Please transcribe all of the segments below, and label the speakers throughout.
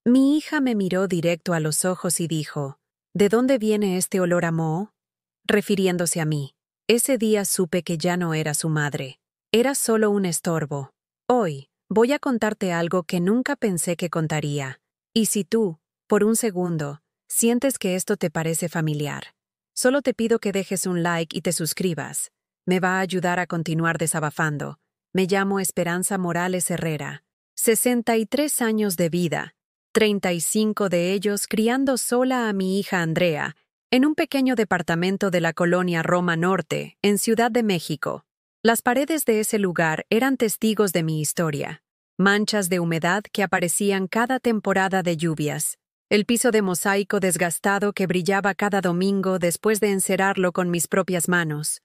Speaker 1: Mi hija me miró directo a los ojos y dijo, ¿de dónde viene este olor a moho? Refiriéndose a mí. Ese día supe que ya no era su madre. Era solo un estorbo. Hoy, voy a contarte algo que nunca pensé que contaría. Y si tú, por un segundo, sientes que esto te parece familiar, solo te pido que dejes un like y te suscribas. Me va a ayudar a continuar desabafando. Me llamo Esperanza Morales Herrera. 63 años de vida, 35 de ellos criando sola a mi hija Andrea, en un pequeño departamento de la colonia Roma Norte, en Ciudad de México. Las paredes de ese lugar eran testigos de mi historia. Manchas de humedad que aparecían cada temporada de lluvias. El piso de mosaico desgastado que brillaba cada domingo después de encerarlo con mis propias manos.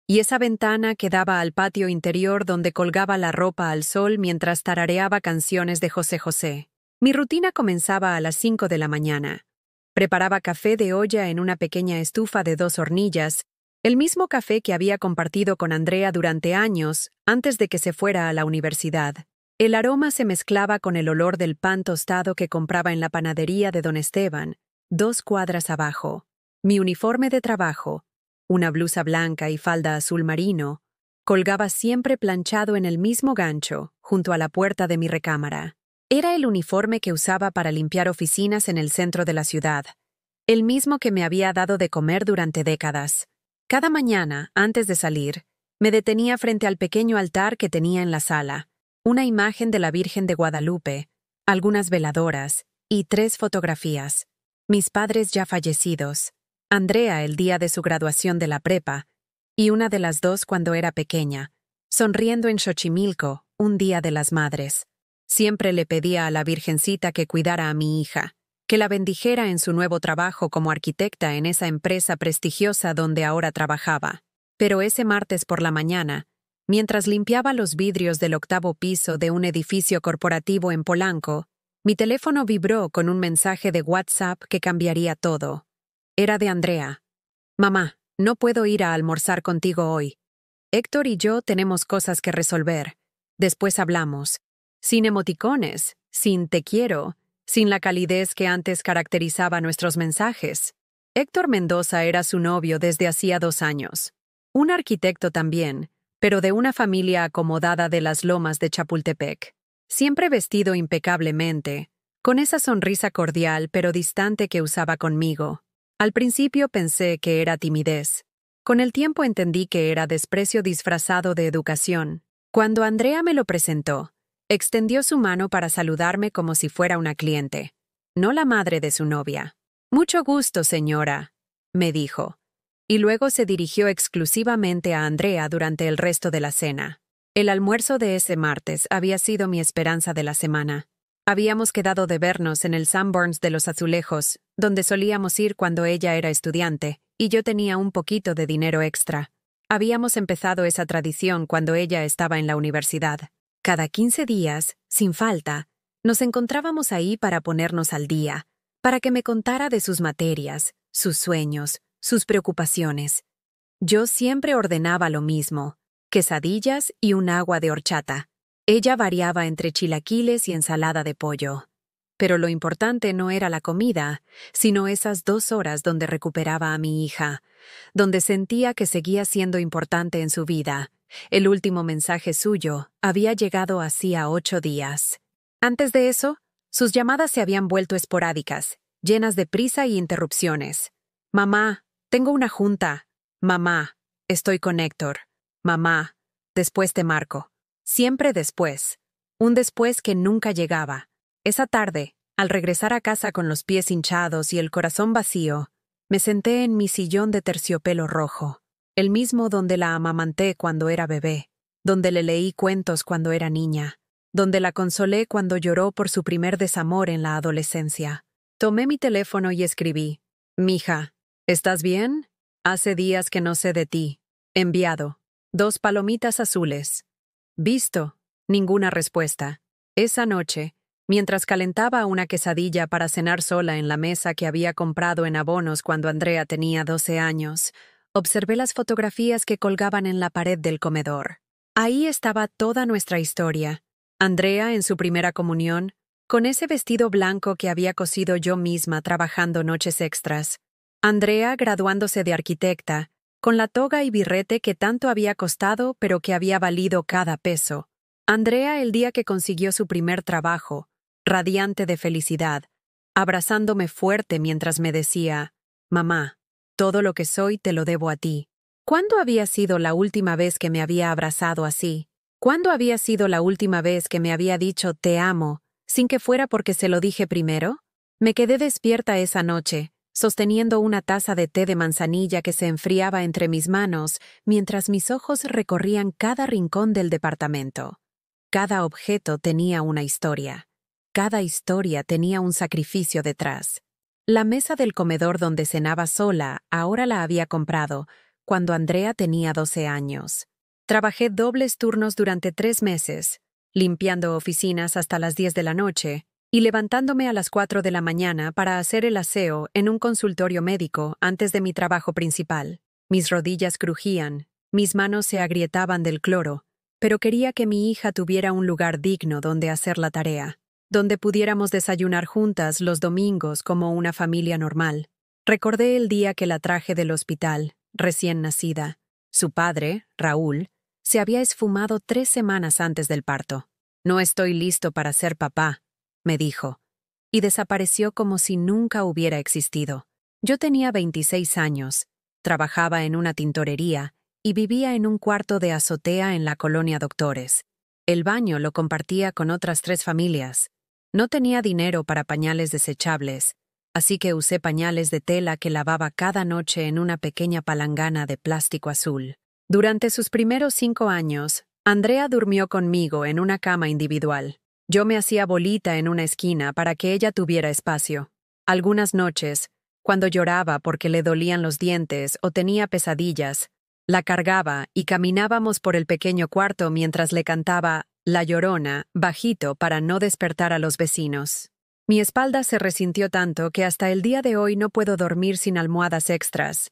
Speaker 1: Y esa ventana que daba al patio interior donde colgaba la ropa al sol mientras tarareaba canciones de José José. Mi rutina comenzaba a las 5 de la mañana. Preparaba café de olla en una pequeña estufa de 2 hornillas, el mismo café que había compartido con Andrea durante años, antes de que se fuera a la universidad. El aroma se mezclaba con el olor del pan tostado que compraba en la panadería de Don Esteban, 2 cuadras abajo. Mi uniforme de trabajo, una blusa blanca y falda azul marino, colgaba siempre planchado en el mismo gancho, junto a la puerta de mi recámara. Era el uniforme que usaba para limpiar oficinas en el centro de la ciudad, el mismo que me había dado de comer durante décadas. Cada mañana, antes de salir, me detenía frente al pequeño altar que tenía en la sala, una imagen de la Virgen de Guadalupe, algunas veladoras y 3 fotografías. Mis padres ya fallecidos, Andrea el día de su graduación de la prepa, y una de las 2 cuando era pequeña, sonriendo en Xochimilco, un día de las madres. Siempre le pedía a la Virgencita que cuidara a mi hija, que la bendijera en su nuevo trabajo como arquitecta en esa empresa prestigiosa donde ahora trabajaba. Pero ese martes por la mañana, mientras limpiaba los vidrios del 8º piso de un edificio corporativo en Polanco, mi teléfono vibró con un mensaje de WhatsApp que cambiaría todo. Era de Andrea. Mamá, no puedo ir a almorzar contigo hoy. Héctor y yo tenemos cosas que resolver. Después hablamos. Sin emoticones, sin te quiero, sin la calidez que antes caracterizaba nuestros mensajes. Héctor Mendoza era su novio desde hacía 2 años. Un arquitecto también, pero de una familia acomodada de las lomas de Chapultepec. Siempre vestido impecablemente, con esa sonrisa cordial pero distante que usaba conmigo. Al principio pensé que era timidez. Con el tiempo entendí que era desprecio disfrazado de educación. Cuando Andrea me lo presentó, extendió su mano para saludarme como si fuera una cliente, no la madre de su novia. «Mucho gusto, señora», me dijo, y luego se dirigió exclusivamente a Andrea durante el resto de la cena. El almuerzo de ese martes había sido mi esperanza de la semana. Habíamos quedado de vernos en el Sanborns de los Azulejos, donde solíamos ir cuando ella era estudiante, y yo tenía un poquito de dinero extra. Habíamos empezado esa tradición cuando ella estaba en la universidad. Cada 15 días, sin falta, nos encontrábamos ahí para ponernos al día, para que me contara de sus materias, sus sueños, sus preocupaciones. Yo siempre ordenaba lo mismo, quesadillas y un agua de horchata. Ella variaba entre chilaquiles y ensalada de pollo. Pero lo importante no era la comida, sino esas 2 horas donde recuperaba a mi hija, donde sentía que seguía siendo importante en su vida. El último mensaje suyo había llegado hacía 8 días. Antes de eso, sus llamadas se habían vuelto esporádicas, llenas de prisa y interrupciones. «Mamá, tengo una junta». «Mamá, estoy con Héctor». «Mamá, después te marco». Siempre después. Un después que nunca llegaba. Esa tarde, al regresar a casa con los pies hinchados y el corazón vacío, me senté en mi sillón de terciopelo rojo, el mismo donde la amamanté cuando era bebé, donde le leí cuentos cuando era niña, donde la consolé cuando lloró por su primer desamor en la adolescencia. Tomé mi teléfono y escribí: «Mija, ¿estás bien? Hace días que no sé de ti. Enviado. 2 palomitas azules». Visto. Ninguna respuesta. Esa noche, mientras calentaba una quesadilla para cenar sola en la mesa que había comprado en Abonos cuando Andrea tenía 12 años, observé las fotografías que colgaban en la pared del comedor. Ahí estaba toda nuestra historia. Andrea en su primera comunión, con ese vestido blanco que había cosido yo misma trabajando noches extras. Andrea graduándose de arquitecta, con la toga y birrete que tanto había costado pero que había valido cada peso. Andrea el día que consiguió su primer trabajo, radiante de felicidad, abrazándome fuerte mientras me decía, «Mamá, todo lo que soy te lo debo a ti». ¿Cuándo había sido la última vez que me había abrazado así? ¿Cuándo había sido la última vez que me había dicho «te amo», sin que fuera porque se lo dije primero? Me quedé despierta esa noche, sosteniendo una taza de té de manzanilla que se enfriaba entre mis manos mientras mis ojos recorrían cada rincón del departamento. Cada objeto tenía una historia. Cada historia tenía un sacrificio detrás. La mesa del comedor donde cenaba sola ahora la había comprado cuando Andrea tenía 12 años. Trabajé dobles turnos durante 3 meses, limpiando oficinas hasta las 10 de la noche y levantándome a las 4 de la mañana para hacer el aseo en un consultorio médico antes de mi trabajo principal. Mis rodillas crujían, mis manos se agrietaban del cloro, pero quería que mi hija tuviera un lugar digno donde hacer la tarea, donde pudiéramos desayunar juntas los domingos como una familia normal. Recordé el día que la traje del hospital, recién nacida. Su padre, Raúl, se había esfumado 3 semanas antes del parto. «No estoy listo para ser papá», me dijo, y desapareció como si nunca hubiera existido. Yo tenía 26 años, trabajaba en una tintorería y vivía en un cuarto de azotea en la colonia Doctores. El baño lo compartía con otras 3 familias. No tenía dinero para pañales desechables, así que usé pañales de tela que lavaba cada noche en una pequeña palangana de plástico azul. Durante sus primeros 5 años, Andrea durmió conmigo en una cama individual. Yo me hacía bolita en una esquina para que ella tuviera espacio. Algunas noches, cuando lloraba porque le dolían los dientes o tenía pesadillas, la cargaba y caminábamos por el pequeño cuarto mientras le cantaba La Llorona, bajito para no despertar a los vecinos. Mi espalda se resintió tanto que hasta el día de hoy no puedo dormir sin almohadas extras,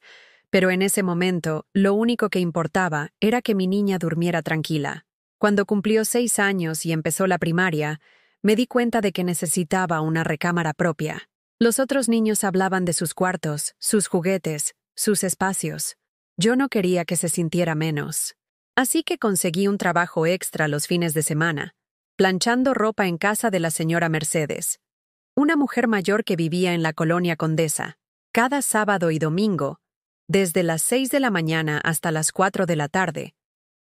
Speaker 1: pero en ese momento lo único que importaba era que mi niña durmiera tranquila. Cuando cumplió 6 años y empezó la primaria, me di cuenta de que necesitaba una recámara propia. Los otros niños hablaban de sus cuartos, sus juguetes, sus espacios. Yo no quería que se sintiera menos. Así que conseguí un trabajo extra los fines de semana, planchando ropa en casa de la señora Mercedes, una mujer mayor que vivía en la colonia Condesa. Cada sábado y domingo, desde las 6 de la mañana hasta las 4 de la tarde,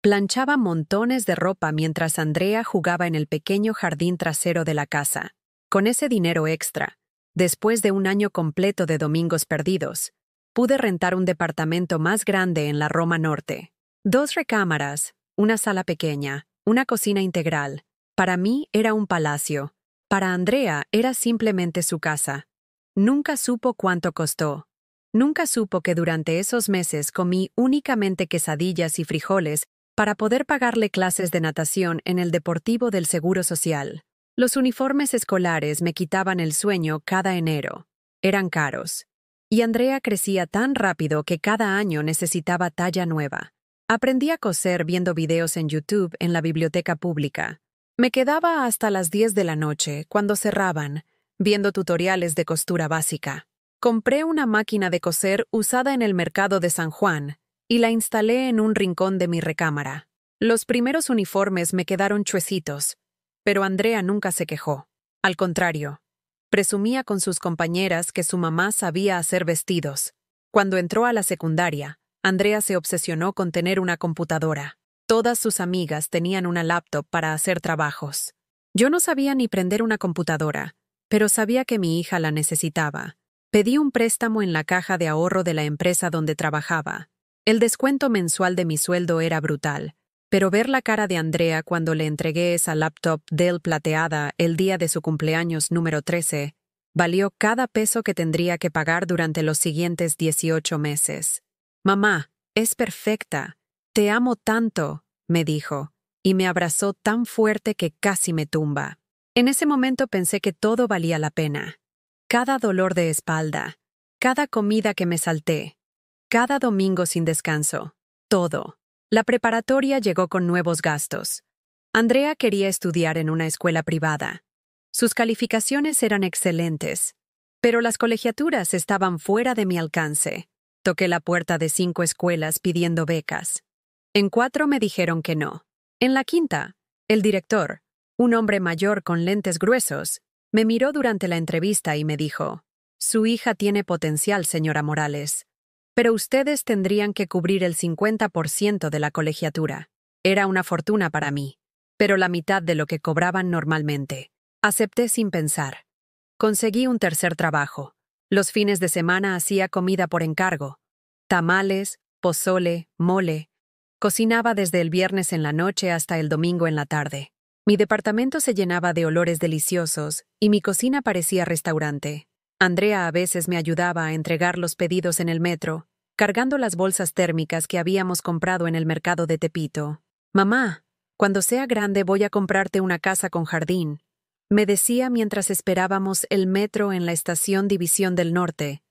Speaker 1: planchaba montones de ropa mientras Andrea jugaba en el pequeño jardín trasero de la casa. Con ese dinero extra, después de un año completo de domingos perdidos, pude rentar un departamento más grande en la Roma Norte. 2 recámaras, una sala pequeña, una cocina integral. Para mí era un palacio. Para Andrea era simplemente su casa. Nunca supo cuánto costó. Nunca supo que durante esos meses comí únicamente quesadillas y frijoles para poder pagarle clases de natación en el Deportivo del Seguro Social. Los uniformes escolares me quitaban el sueño cada enero. Eran caros. Y Andrea crecía tan rápido que cada año necesitaba talla nueva. Aprendí a coser viendo videos en YouTube en la biblioteca pública. Me quedaba hasta las 10 de la noche, cuando cerraban, viendo tutoriales de costura básica. Compré una máquina de coser usada en el mercado de San Juan y la instalé en un rincón de mi recámara. Los primeros uniformes me quedaron chuecitos, pero Andrea nunca se quejó. Al contrario, presumía con sus compañeras que su mamá sabía hacer vestidos. Cuando entró a la secundaria, Andrea se obsesionó con tener una computadora. Todas sus amigas tenían una laptop para hacer trabajos. Yo no sabía ni prender una computadora, pero sabía que mi hija la necesitaba. Pedí un préstamo en la caja de ahorro de la empresa donde trabajaba. El descuento mensual de mi sueldo era brutal, pero ver la cara de Andrea cuando le entregué esa laptop Dell plateada el día de su cumpleaños número 13, valió cada peso que tendría que pagar durante los siguientes 18 meses. «Mamá, es perfecta. Te amo tanto», me dijo, y me abrazó tan fuerte que casi me tumba. En ese momento pensé que todo valía la pena. Cada dolor de espalda, cada comida que me salté, cada domingo sin descanso, todo. La preparatoria llegó con nuevos gastos. Andrea quería estudiar en una escuela privada. Sus calificaciones eran excelentes, pero las colegiaturas estaban fuera de mi alcance. Toqué la puerta de 5 escuelas pidiendo becas. En 4 me dijeron que no. En la quinta, el director, un hombre mayor con lentes gruesos, me miró durante la entrevista y me dijo: «Su hija tiene potencial, señora Morales, pero ustedes tendrían que cubrir el 50% de la colegiatura». Era una fortuna para mí, pero la mitad de lo que cobraban normalmente. Acepté sin pensar. Conseguí un tercer trabajo. Los fines de semana hacía comida por encargo. Tamales, pozole, mole. Cocinaba desde el viernes en la noche hasta el domingo en la tarde. Mi departamento se llenaba de olores deliciosos y mi cocina parecía restaurante. Andrea a veces me ayudaba a entregar los pedidos en el metro, cargando las bolsas térmicas que habíamos comprado en el mercado de Tepito. «Mamá, cuando sea grande voy a comprarte una casa con jardín», me decía mientras esperábamos el metro en la estación División del Norte,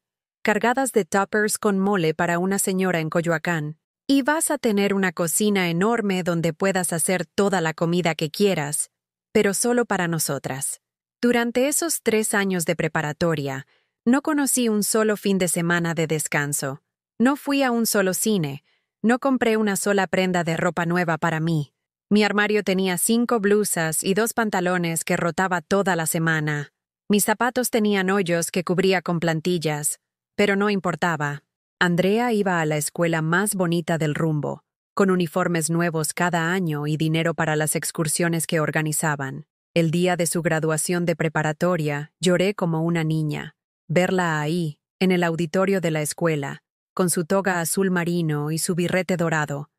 Speaker 1: cargadas de toppers con mole para una señora en Coyoacán. «Y vas a tener una cocina enorme donde puedas hacer toda la comida que quieras, pero solo para nosotras». Durante esos 3 años de preparatoria, no conocí un solo fin de semana de descanso. No fui a un solo cine. No compré una sola prenda de ropa nueva para mí. Mi armario tenía 5 blusas y 2 pantalones que rotaba toda la semana. Mis zapatos tenían hoyos que cubría con plantillas, pero no importaba. Andrea iba a la escuela más bonita del rumbo, con uniformes nuevos cada año y dinero para las excursiones que organizaban. El día de su graduación de preparatoria, lloré como una niña. Verla ahí, en el auditorio de la escuela, con su toga azul marino y su birrete dorado,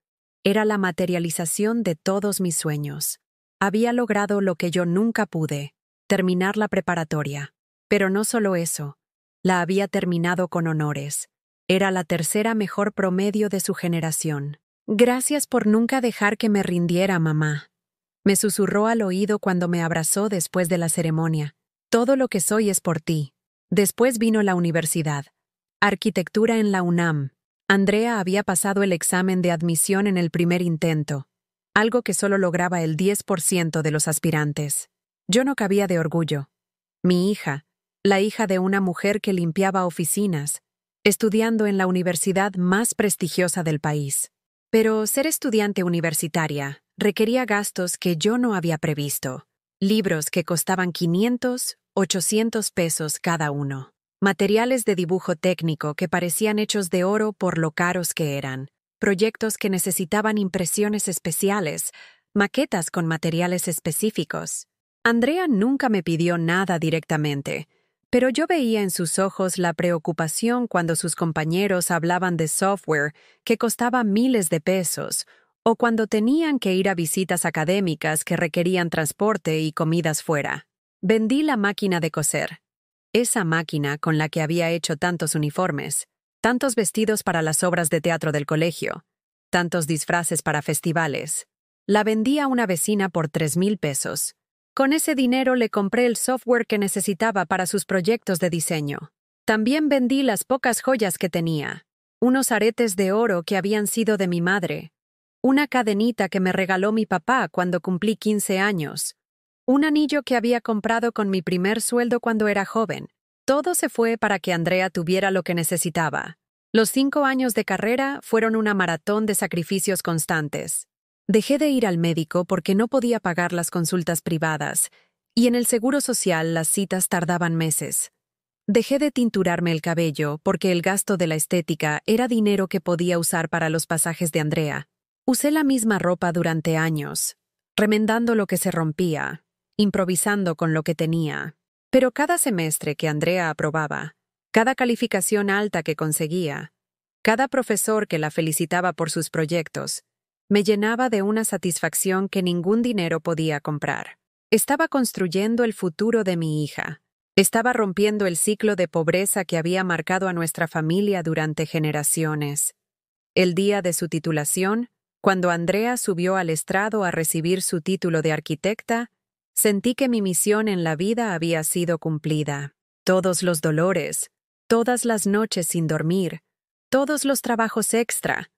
Speaker 1: era la materialización de todos mis sueños. Había logrado lo que yo nunca pude, terminar la preparatoria. Pero no solo eso, la había terminado con honores. Era la tercera mejor promedio de su generación. «Gracias por nunca dejar que me rindiera, mamá», me susurró al oído cuando me abrazó después de la ceremonia. «Todo lo que soy es por ti». Después vino la universidad. Arquitectura en la UNAM. Andrea había pasado el examen de admisión en el primer intento, algo que solo lograba el 10% de los aspirantes. Yo no cabía de orgullo. Mi hija, la hija de una mujer que limpiaba oficinas, estudiando en la universidad más prestigiosa del país. Pero ser estudiante universitaria requería gastos que yo no había previsto. Libros que costaban 500, 800 pesos cada uno. Materiales de dibujo técnico que parecían hechos de oro por lo caros que eran. Proyectos que necesitaban impresiones especiales, maquetas con materiales específicos. Andrea nunca me pidió nada directamente, pero yo veía en sus ojos la preocupación cuando sus compañeros hablaban de software que costaba miles de pesos, o cuando tenían que ir a visitas académicas que requerían transporte y comidas fuera. Vendí la máquina de coser. Esa máquina con la que había hecho tantos uniformes, tantos vestidos para las obras de teatro del colegio, tantos disfraces para festivales. La vendí a una vecina por 3,000 pesos. Con ese dinero le compré el software que necesitaba para sus proyectos de diseño. También vendí las pocas joyas que tenía. Unos aretes de oro que habían sido de mi madre. Una cadenita que me regaló mi papá cuando cumplí 15 años. Un anillo que había comprado con mi primer sueldo cuando era joven. Todo se fue para que Andrea tuviera lo que necesitaba. Los 5 años de carrera fueron una maratón de sacrificios constantes. Dejé de ir al médico porque no podía pagar las consultas privadas, y en el seguro social las citas tardaban meses. Dejé de tinturarme el cabello porque el gasto de la estética era dinero que podía usar para los pasajes de Andrea. Usé la misma ropa durante años, remendando lo que se rompía, improvisando con lo que tenía. Pero cada semestre que Andrea aprobaba, cada calificación alta que conseguía, cada profesor que la felicitaba por sus proyectos, me llenaba de una satisfacción que ningún dinero podía comprar. Estaba construyendo el futuro de mi hija. Estaba rompiendo el ciclo de pobreza que había marcado a nuestra familia durante generaciones. El día de su titulación, cuando Andrea subió al estrado a recibir su título de arquitecta, sentí que mi misión en la vida había sido cumplida. Todos los dolores, todas las noches sin dormir, todos los trabajos extra,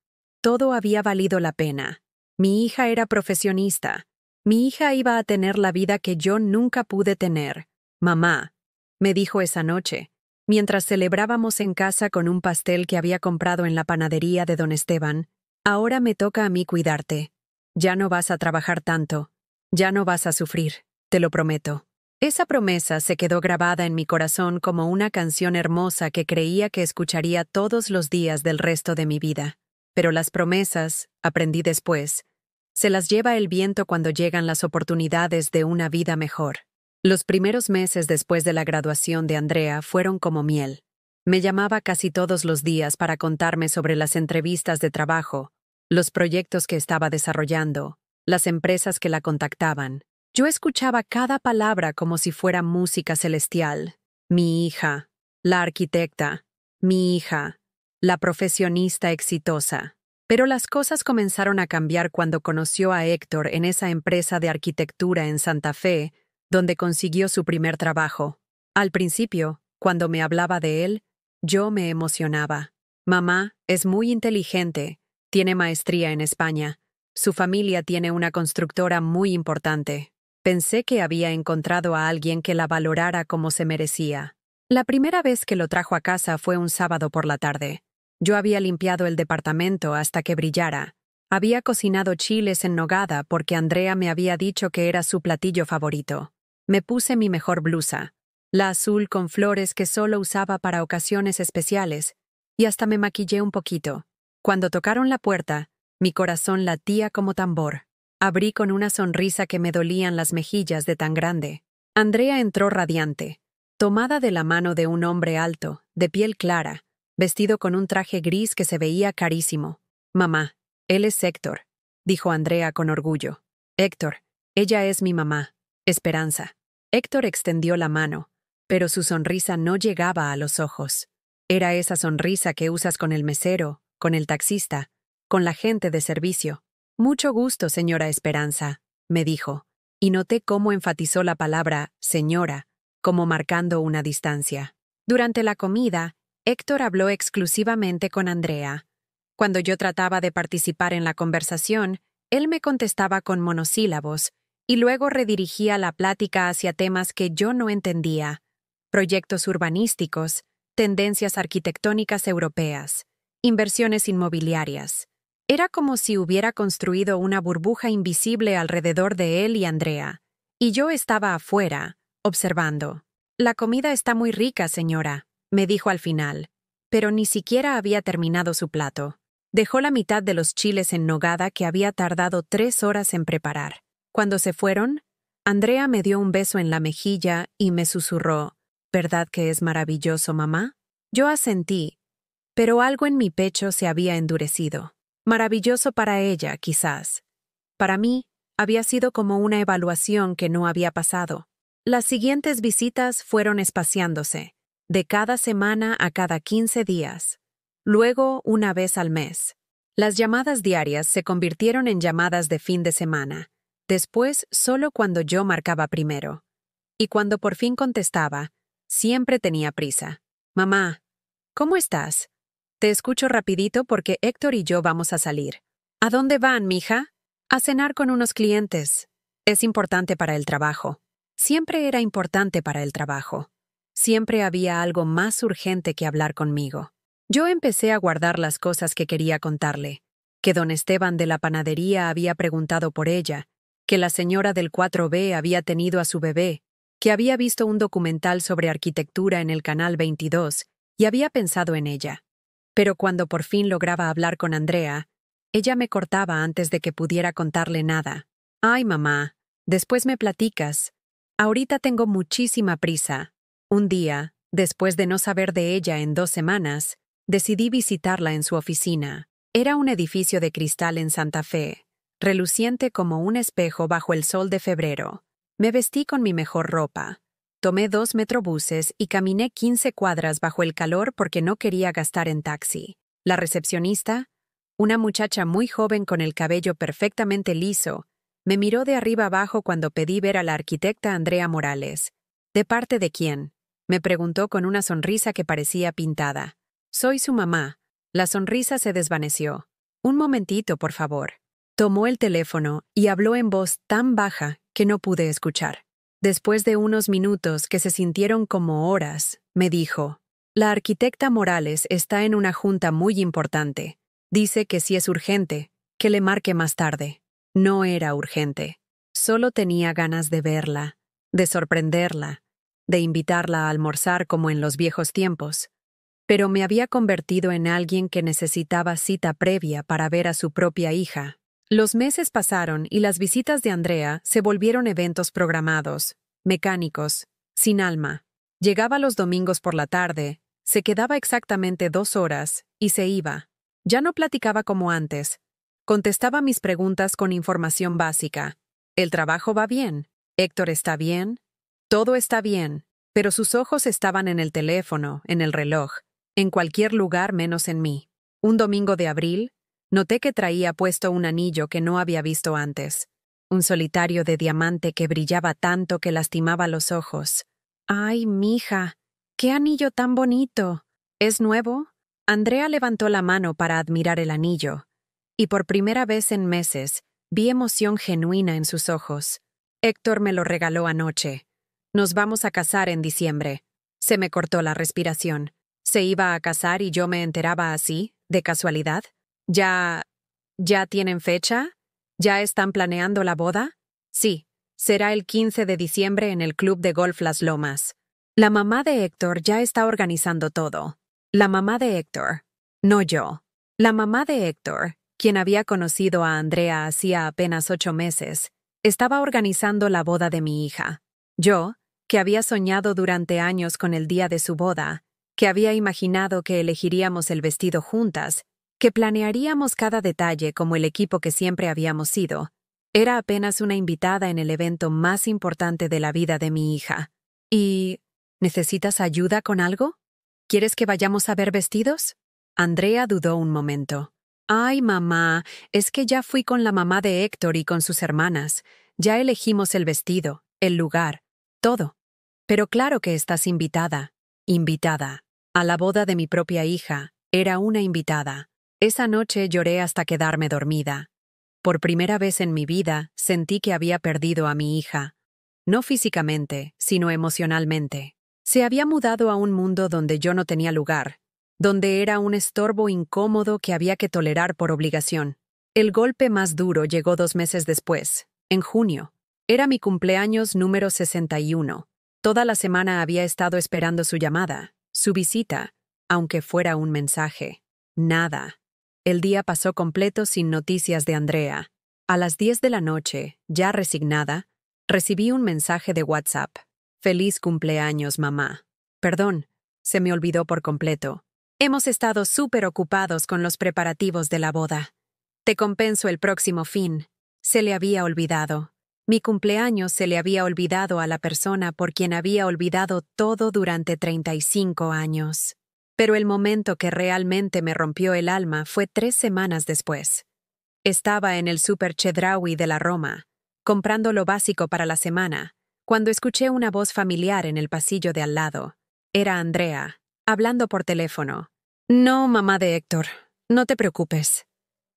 Speaker 1: todo había valido la pena. Mi hija era profesionista, Mi hija iba a tener la vida que yo nunca pude tener. Mamá, me dijo esa noche, mientras celebrábamos en casa con un pastel que había comprado en la panadería de don Esteban, ahora me toca a mí cuidarte. Ya no vas a trabajar tanto. Ya no vas a sufrir, te lo prometo. Esa promesa se quedó grabada en mi corazón como una canción hermosa que creía que escucharía todos los días del resto de mi vida. Pero las promesas, aprendí después, se las lleva el viento cuando llegan las oportunidades de una vida mejor. Los primeros meses después de la graduación de Andrea fueron como miel. Me llamaba casi todos los días para contarme sobre las entrevistas de trabajo, los proyectos que estaba desarrollando, las empresas que la contactaban. Yo escuchaba cada palabra como si fuera música celestial. Mi hija, la arquitecta, mi hija, la profesionista exitosa. Pero las cosas comenzaron a cambiar cuando conoció a Héctor en esa empresa de arquitectura en Santa Fe, donde consiguió su primer trabajo. Al principio, cuando me hablaba de él, yo me emocionaba. Mamá es muy inteligente, tiene maestría en España. Su familia tiene una constructora muy importante. Pensé que había encontrado a alguien que la valorara como se merecía. La primera vez que lo trajo a casa fue un sábado por la tarde. Yo había limpiado el departamento hasta que brillara. Había cocinado chiles en nogada porque Andrea me había dicho que era su platillo favorito. Me puse mi mejor blusa, la azul con flores que solo usaba para ocasiones especiales, y hasta me maquillé un poquito. Cuando tocaron la puerta, mi corazón latía como tambor. Abrí con una sonrisa que me dolían las mejillas de tan grande. Andrea entró radiante, tomada de la mano de un hombre alto, de piel clara, vestido con un traje gris que se veía carísimo. Mamá, él es Héctor, dijo Andrea con orgullo. Héctor, ella es mi mamá, Esperanza. Héctor extendió la mano, pero su sonrisa no llegaba a los ojos. Era esa sonrisa que usas con el mesero, con el taxista, con la gente de servicio. Mucho gusto, señora Esperanza, me dijo, y noté cómo enfatizó la palabra señora, como marcando una distancia. Durante la comida, Héctor habló exclusivamente con Andrea. Cuando yo trataba de participar en la conversación, él me contestaba con monosílabos, y luego redirigía la plática hacia temas que yo no entendía: proyectos urbanísticos, tendencias arquitectónicas europeas, inversiones inmobiliarias. Era como si hubiera construido una burbuja invisible alrededor de él y Andrea, y yo estaba afuera, observando. La comida está muy rica, señora, me dijo al final, pero ni siquiera había terminado su plato. Dejó la mitad de los chiles en nogada que había tardado 3 horas en preparar. Cuando se fueron, Andrea me dio un beso en la mejilla y me susurró: ¿verdad que es maravilloso, mamá? Yo asentí, pero algo en mi pecho se había endurecido. Maravilloso para ella, quizás. Para mí, había sido como una evaluación que no había pasado. Las siguientes visitas fueron espaciándose, de cada semana a cada 15 días. Luego, una vez al mes. Las llamadas diarias se convirtieron en llamadas de fin de semana. Después, solo cuando yo marcaba primero. Y cuando por fin contestaba, siempre tenía prisa. Mamá, ¿cómo estás? Te escucho rapidito porque Héctor y yo vamos a salir. ¿A dónde van, mija? A cenar con unos clientes. Es importante para el trabajo. Siempre era importante para el trabajo. Siempre había algo más urgente que hablar conmigo. Yo empecé a guardar las cosas que quería contarle. Que don Esteban de la panadería había preguntado por ella, que la señora del 4B había tenido a su bebé, que había visto un documental sobre arquitectura en el Canal 22 y había pensado en ella. Pero cuando por fin lograba hablar con Andrea, ella me cortaba antes de que pudiera contarle nada. Ay, mamá, después me platicas. Ahorita tengo muchísima prisa. Un día, después de no saber de ella en 2 semanas, decidí visitarla en su oficina. Era un edificio de cristal en Santa Fe, reluciente como un espejo bajo el sol de febrero. Me vestí con mi mejor ropa. Tomé 2 metrobuses y caminé 15 cuadras bajo el calor porque no quería gastar en taxi. La recepcionista, una muchacha muy joven con el cabello perfectamente liso, me miró de arriba abajo cuando pedí ver a la arquitecta Andrea Morales. ¿De parte de quién?, me preguntó con una sonrisa que parecía pintada. Soy su mamá. La sonrisa se desvaneció. Un momentito, por favor. Tomó el teléfono y habló en voz tan baja que no pude escuchar. Después de unos minutos que se sintieron como horas, me dijo: «La arquitecta Morales está en una junta muy importante. Dice que si es urgente, que le marque más tarde». No era urgente. Solo tenía ganas de verla, de sorprenderla, de invitarla a almorzar como en los viejos tiempos. Pero me había convertido en alguien que necesitaba cita previa para ver a su propia hija. Los meses pasaron y las visitas de Andrea se volvieron eventos programados, mecánicos, sin alma. Llegaba los domingos por la tarde, se quedaba exactamente 2 horas y se iba. Ya no platicaba como antes. Contestaba mis preguntas con información básica. «¿El trabajo va bien? ¿Héctor está bien?» Todo está bien, pero sus ojos estaban en el teléfono, en el reloj, en cualquier lugar menos en mí. Un domingo de abril, noté que traía puesto un anillo que no había visto antes. Un solitario de diamante que brillaba tanto que lastimaba los ojos. «¡Ay, mija! ¡Qué anillo tan bonito! ¿Es nuevo?» Andrea levantó la mano para admirar el anillo, y por primera vez en meses vi emoción genuina en sus ojos. «Héctor me lo regaló anoche. Nos vamos a casar en diciembre». Se me cortó la respiración. ¿Se iba a casar y yo me enteraba así, de casualidad? ¿Ya tienen fecha? ¿Ya están planeando la boda? Sí, será el 15 de diciembre en el Club de Golf Las Lomas. La mamá de Héctor ya está organizando todo. La mamá de Héctor, no yo. La mamá de Héctor, quien había conocido a Andrea hacía apenas 8 meses, estaba organizando la boda de mi hija. Yo, que había soñado durante años con el día de su boda, que había imaginado que elegiríamos el vestido juntas, que planearíamos cada detalle como el equipo que siempre habíamos sido, era apenas una invitada en el evento más importante de la vida de mi hija. ¿Y necesitas ayuda con algo? ¿Quieres que vayamos a ver vestidos? Andrea dudó un momento. «Ay, mamá, es que ya fui con la mamá de Héctor y con sus hermanas. Ya elegimos el vestido, el lugar, todo. Pero claro que estás invitada. Invitada. A la boda de mi propia hija. Era una invitada. Esa noche lloré hasta quedarme dormida. Por primera vez en mi vida sentí que había perdido a mi hija. No físicamente, sino emocionalmente. Se había mudado a un mundo donde yo no tenía lugar, donde era un estorbo incómodo que había que tolerar por obligación. El golpe más duro llegó 2 meses después, en junio. Era mi cumpleaños número 61. Toda la semana había estado esperando su llamada, su visita, aunque fuera un mensaje. Nada. El día pasó completo sin noticias de Andrea. A las 10 de la noche, ya resignada, recibí un mensaje de WhatsApp. «Feliz cumpleaños, mamá. Perdón, se me olvidó por completo. Hemos estado súper ocupados con los preparativos de la boda. Te compenso el próximo fin». Se le había olvidado. Mi cumpleaños se le había olvidado a la persona por quien había olvidado todo durante 35 años. Pero el momento que realmente me rompió el alma fue 3 semanas después. Estaba en el Super Chedraui de la Roma, comprando lo básico para la semana, cuando escuché una voz familiar en el pasillo de al lado. Era Andrea, hablando por teléfono. «No, mamá de Héctor, no te preocupes.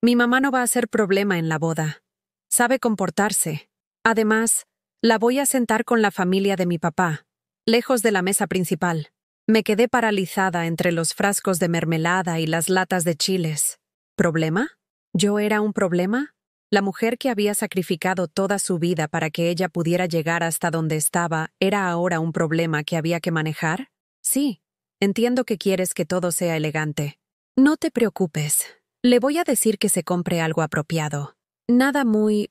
Speaker 1: Mi mamá no va a ser problema en la boda. Sabe comportarse. Además, la voy a sentar con la familia de mi papá, lejos de la mesa principal». Me quedé paralizada entre los frascos de mermelada y las latas de chiles. ¿Problema? ¿Yo era un problema? ¿La mujer que había sacrificado toda su vida para que ella pudiera llegar hasta donde estaba era ahora un problema que había que manejar? Sí, entiendo que quieres que todo sea elegante. No te preocupes. Le voy a decir que se compre algo apropiado. Nada muy...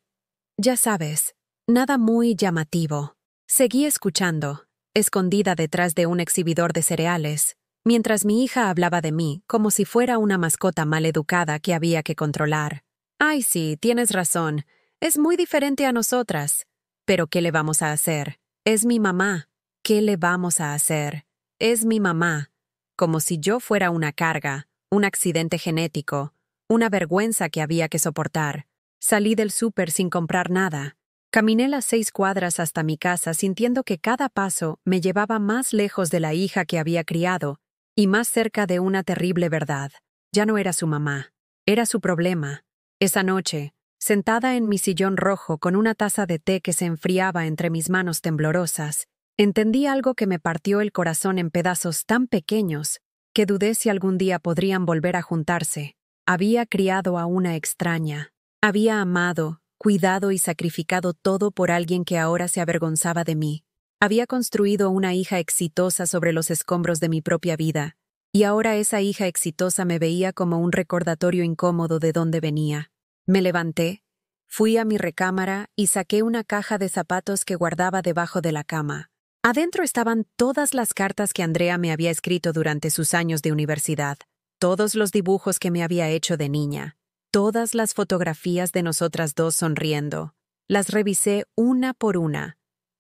Speaker 1: ya sabes, nada muy llamativo. Seguí escuchando, escondida detrás de un exhibidor de cereales, mientras mi hija hablaba de mí como si fuera una mascota mal educada que había que controlar. «Ay, sí, tienes razón. Es muy diferente a nosotras. Pero ¿qué le vamos a hacer? Es mi mamá. ¿Qué le vamos a hacer? Es mi mamá». Como si yo fuera una carga, un accidente genético, una vergüenza que había que soportar. Salí del súper sin comprar nada. Caminé las 6 cuadras hasta mi casa sintiendo que cada paso me llevaba más lejos de la hija que había criado y más cerca de una terrible verdad. Ya no era su mamá. Era su problema. Esa noche, sentada en mi sillón rojo con una taza de té que se enfriaba entre mis manos temblorosas, entendí algo que me partió el corazón en pedazos tan pequeños que dudé si algún día podrían volver a juntarse. Había criado a una extraña. Había amado, cuidado y sacrificado todo por alguien que ahora se avergonzaba de mí. Había construido una hija exitosa sobre los escombros de mi propia vida, y ahora esa hija exitosa me veía como un recordatorio incómodo de dónde venía. Me levanté, fui a mi recámara y saqué una caja de zapatos que guardaba debajo de la cama. Adentro estaban todas las cartas que Andrea me había escrito durante sus años de universidad, todos los dibujos que me había hecho de niña, todas las fotografías de nosotras dos sonriendo. Las revisé una por una,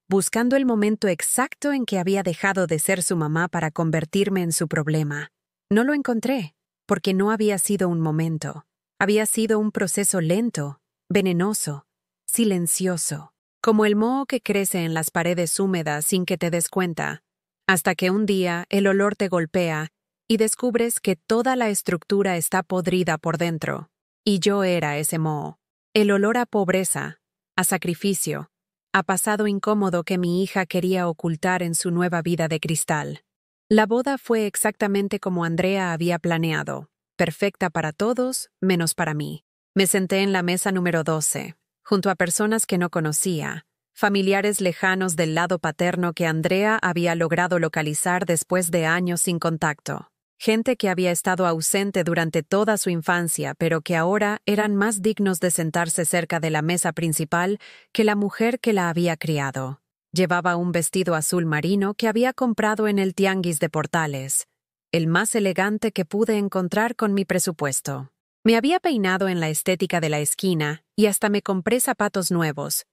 Speaker 1: buscando el momento exacto en que había dejado de ser su mamá para convertirme en su problema. No lo encontré, porque no había sido un momento. Había sido un proceso lento, venenoso, silencioso, como el moho que crece en las paredes húmedas sin que te des cuenta, hasta que un día el olor te golpea y descubres que toda la estructura está podrida por dentro. Y yo era ese moho. El olor a pobreza, a sacrificio, a pasado incómodo que mi hija quería ocultar en su nueva vida de cristal. La boda fue exactamente como Andrea había planeado, perfecta para todos, menos para mí. Me senté en la mesa número 12, junto a personas que no conocía, familiares lejanos del lado paterno que Andrea había logrado localizar después de años sin contacto. Gente que había estado ausente durante toda su infancia, pero que ahora eran más dignos de sentarse cerca de la mesa principal que la mujer que la había criado. Llevaba un vestido azul marino que había comprado en el tianguis de Portales, el más elegante que pude encontrar con mi presupuesto. Me había peinado en la estética de la esquina y hasta me compré zapatos nuevos,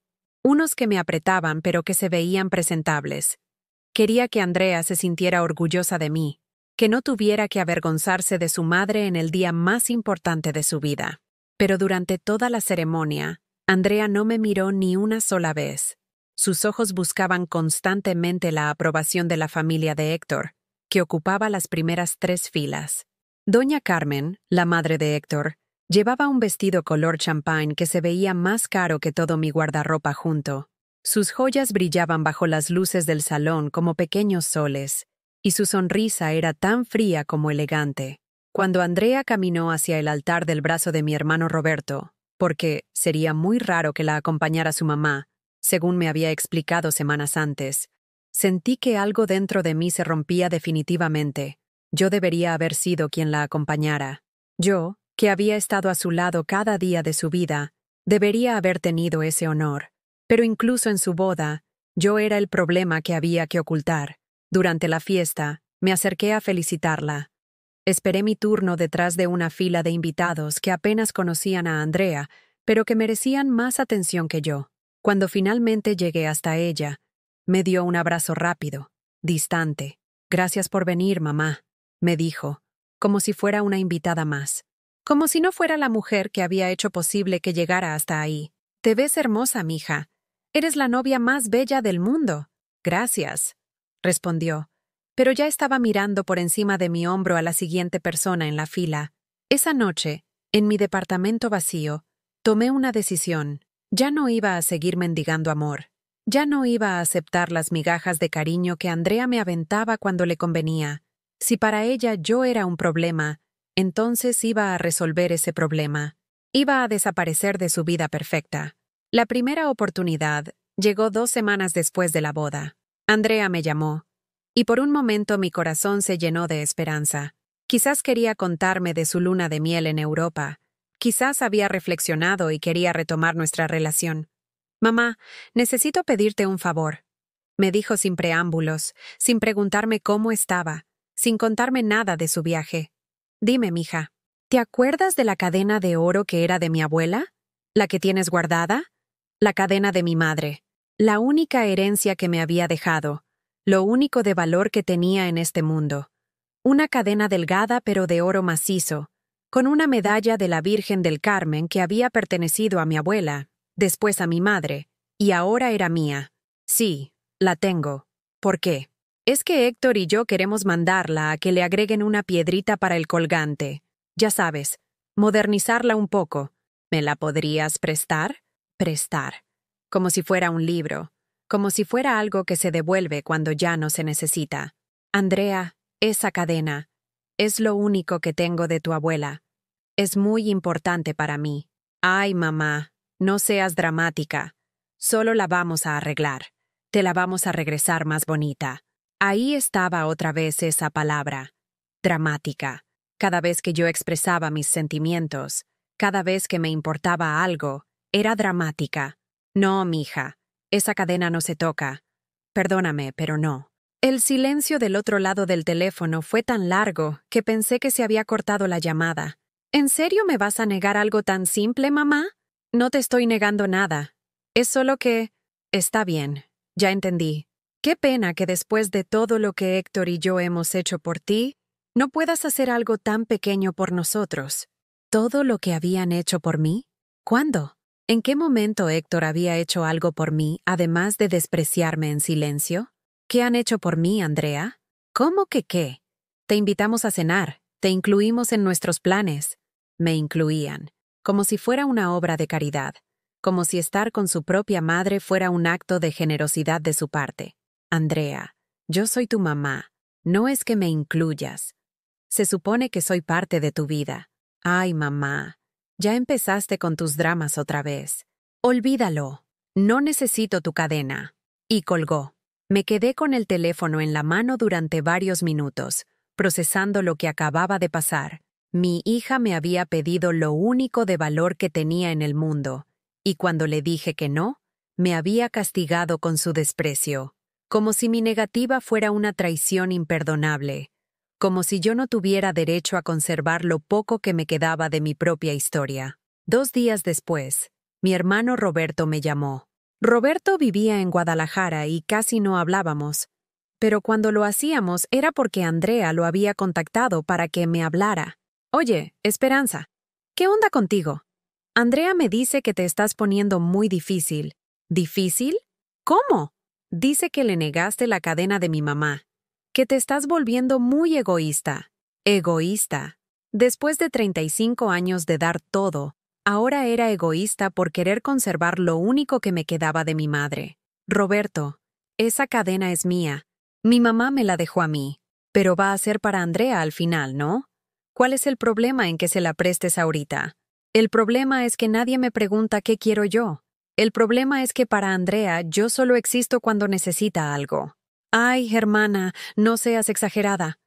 Speaker 1: unos que me apretaban pero que se veían presentables. Quería que Andrea se sintiera orgullosa de mí, que no tuviera que avergonzarse de su madre en el día más importante de su vida. Pero durante toda la ceremonia, Andrea no me miró ni una sola vez. Sus ojos buscaban constantemente la aprobación de la familia de Héctor, que ocupaba las primeras 3 filas. Doña Carmen, la madre de Héctor, llevaba un vestido color champagne que se veía más caro que todo mi guardarropa junto. Sus joyas brillaban bajo las luces del salón como pequeños soles, y su sonrisa era tan fría como elegante. Cuando Andrea caminó hacia el altar del brazo de mi hermano Roberto, porque sería muy raro que la acompañara su mamá, según me había explicado semanas antes, sentí que algo dentro de mí se rompía definitivamente. Yo debería haber sido quien la acompañara. Yo, que había estado a su lado cada día de su vida, debería haber tenido ese honor. Pero incluso en su boda, yo era el problema que había que ocultar. Durante la fiesta, me acerqué a felicitarla. Esperé mi turno detrás de una fila de invitados que apenas conocían a Andrea, pero que merecían más atención que yo. Cuando finalmente llegué hasta ella, me dio un abrazo rápido, distante. «Gracias por venir, mamá», me dijo, como si fuera una invitada más. Como si no fuera la mujer que había hecho posible que llegara hasta ahí. «Te ves hermosa, mija. Eres la novia más bella del mundo». «Gracias», respondió, pero ya estaba mirando por encima de mi hombro a la siguiente persona en la fila. Esa noche, en mi departamento vacío, tomé una decisión. Ya no iba a seguir mendigando amor. Ya no iba a aceptar las migajas de cariño que Andrea me aventaba cuando le convenía. Si para ella yo era un problema, entonces iba a resolver ese problema. Iba a desaparecer de su vida perfecta. La primera oportunidad llegó 2 semanas después de la boda. Andrea me llamó, y por un momento mi corazón se llenó de esperanza. Quizás quería contarme de su luna de miel en Europa. Quizás había reflexionado y quería retomar nuestra relación. «Mamá, necesito pedirte un favor», me dijo sin preámbulos, sin preguntarme cómo estaba, sin contarme nada de su viaje. «Dime, mija, ¿te acuerdas de la cadena de oro que era de mi abuela? ¿La que tienes guardada? La cadena de mi madre. La única herencia que me había dejado. Lo único de valor que tenía en este mundo. Una cadena delgada pero de oro macizo, con una medalla de la Virgen del Carmen que había pertenecido a mi abuela, después a mi madre, y ahora era mía. Sí, la tengo. ¿Por qué? Es que Héctor y yo queremos mandarla a que le agreguen una piedrita para el colgante. Ya sabes, modernizarla un poco. ¿Me la podrías prestar? Prestar. Como si fuera un libro. Como si fuera algo que se devuelve cuando ya no se necesita. Andrea, esa cadena. Es lo único que tengo de tu abuela. Es muy importante para mí. Ay, mamá, no seas dramática. Solo la vamos a arreglar. Te la vamos a regresar más bonita. Ahí estaba otra vez esa palabra. Dramática. Cada vez que yo expresaba mis sentimientos, cada vez que me importaba algo, era dramática. No, mija, esa cadena no se toca. Perdóname, pero no. El silencio del otro lado del teléfono fue tan largo que pensé que se había cortado la llamada. ¿En serio me vas a negar algo tan simple, mamá? No te estoy negando nada. Es solo que... Está bien, ya entendí. Qué pena que después de todo lo que Héctor y yo hemos hecho por ti, no puedas hacer algo tan pequeño por nosotros. ¿Todo lo que habían hecho por mí? ¿Cuándo? ¿En qué momento Héctor había hecho algo por mí, además de despreciarme en silencio? ¿Qué han hecho por mí, Andrea? ¿Cómo que qué? Te invitamos a cenar, te incluimos en nuestros planes. Me incluían, como si fuera una obra de caridad, como si estar con su propia madre fuera un acto de generosidad de su parte. Andrea, yo soy tu mamá, no es que me incluyas. Se supone que soy parte de tu vida. Ay, mamá, ya empezaste con tus dramas otra vez. Olvídalo, no necesito tu cadena. Y colgó. Me quedé con el teléfono en la mano durante varios minutos, procesando lo que acababa de pasar. Mi hija me había pedido lo único de valor que tenía en el mundo, y cuando le dije que no, me había castigado con su desprecio, como si mi negativa fuera una traición imperdonable, como si yo no tuviera derecho a conservar lo poco que me quedaba de mi propia historia. 2 días después, mi hermano Roberto me llamó. Roberto vivía en Guadalajara y casi no hablábamos, pero cuando lo hacíamos era porque Andrea lo había contactado para que me hablara. Oye, Esperanza, ¿qué onda contigo? Andrea me dice que te estás poniendo muy difícil. ¿Difícil? ¿Cómo? Dice que le negaste la cadena de mi mamá, que te estás volviendo muy egoísta. Egoísta. Después de 35 años de dar todo, ahora era egoísta por querer conservar lo único que me quedaba de mi madre. Roberto, esa cadena es mía. Mi mamá me la dejó a mí, pero va a ser para Andrea al final, ¿no? ¿Cuál es el problema en que se la prestes ahorita? El problema es que nadie me pregunta qué quiero yo. El problema es que para Andrea yo solo existo cuando necesita algo. Ay, hermana, no seas exagerada.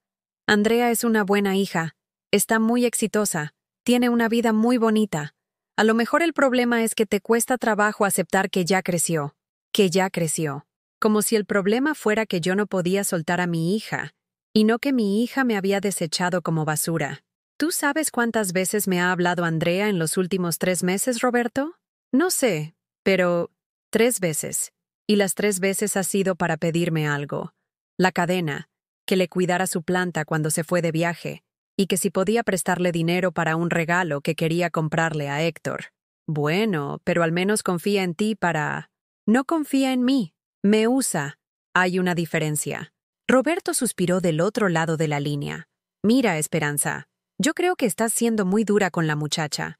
Speaker 1: Andrea es una buena hija. Está muy exitosa. Tiene una vida muy bonita. A lo mejor el problema es que te cuesta trabajo aceptar que ya creció. Que ya creció. Como si el problema fuera que yo no podía soltar a mi hija, y no que mi hija me había desechado como basura. ¿Tú sabes cuántas veces me ha hablado Andrea en los últimos 3 meses, Roberto? No sé, pero 3 veces. Y las 3 veces ha sido para pedirme algo. La cadena, que le cuidara su planta cuando se fue de viaje, y que si podía prestarle dinero para un regalo que quería comprarle a Héctor. Bueno, pero al menos confía en ti para... No confía en mí, me usa. Hay una diferencia. Roberto suspiró del otro lado de la línea. Mira, Esperanza, yo creo que estás siendo muy dura con la muchacha.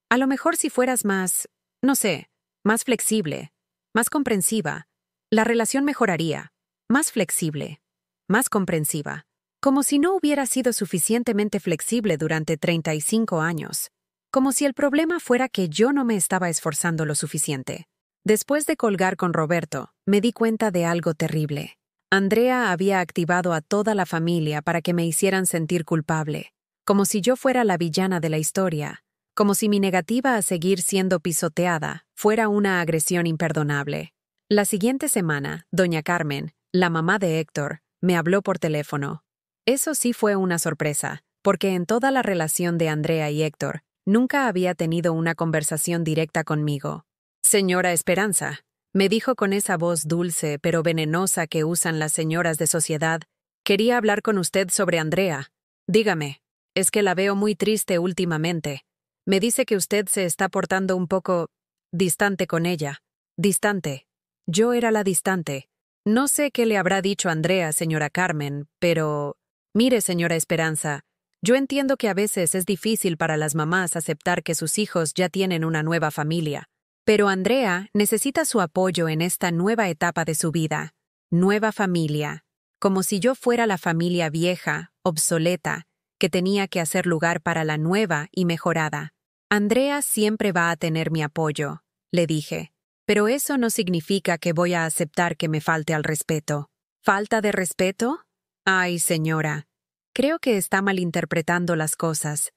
Speaker 1: A lo mejor si fueras más, no sé, más flexible, más comprensiva, la relación mejoraría. Más flexible, más comprensiva. Como si no hubiera sido suficientemente flexible durante 35 años. Como si el problema fuera que yo no me estaba esforzando lo suficiente. Después de colgar con Roberto, me di cuenta de algo terrible. Andrea había activado a toda la familia para que me hicieran sentir culpable, como si yo fuera la villana de la historia, como si mi negativa a seguir siendo pisoteada fuera una agresión imperdonable. La siguiente semana, doña Carmen, la mamá de Héctor, me habló por teléfono. Eso sí fue una sorpresa, porque en toda la relación de Andrea y Héctor, nunca había tenido una conversación directa conmigo. Señora Esperanza, me dijo con esa voz dulce pero venenosa que usan las señoras de sociedad, quería hablar con usted sobre Andrea. Dígame, es que la veo muy triste últimamente. Me dice que usted se está portando un poco distante con ella. Distante. Yo era la distante. No sé qué le habrá dicho Andrea, señora Carmen, pero... Mire, señora Esperanza, Yo entiendo que a veces es difícil para las mamás aceptar que sus hijos ya tienen una nueva familia, pero Andrea necesita su apoyo en esta nueva etapa de su vida. Nueva familia. Como si yo fuera la familia vieja, obsoleta, que tenía que hacer lugar para la nueva y mejorada. Andrea siempre va a tener mi apoyo, le dije. Pero eso no significa que voy a aceptar que me falte al respeto. ¿Falta de respeto? Ay, señora. Creo que está malinterpretando las cosas.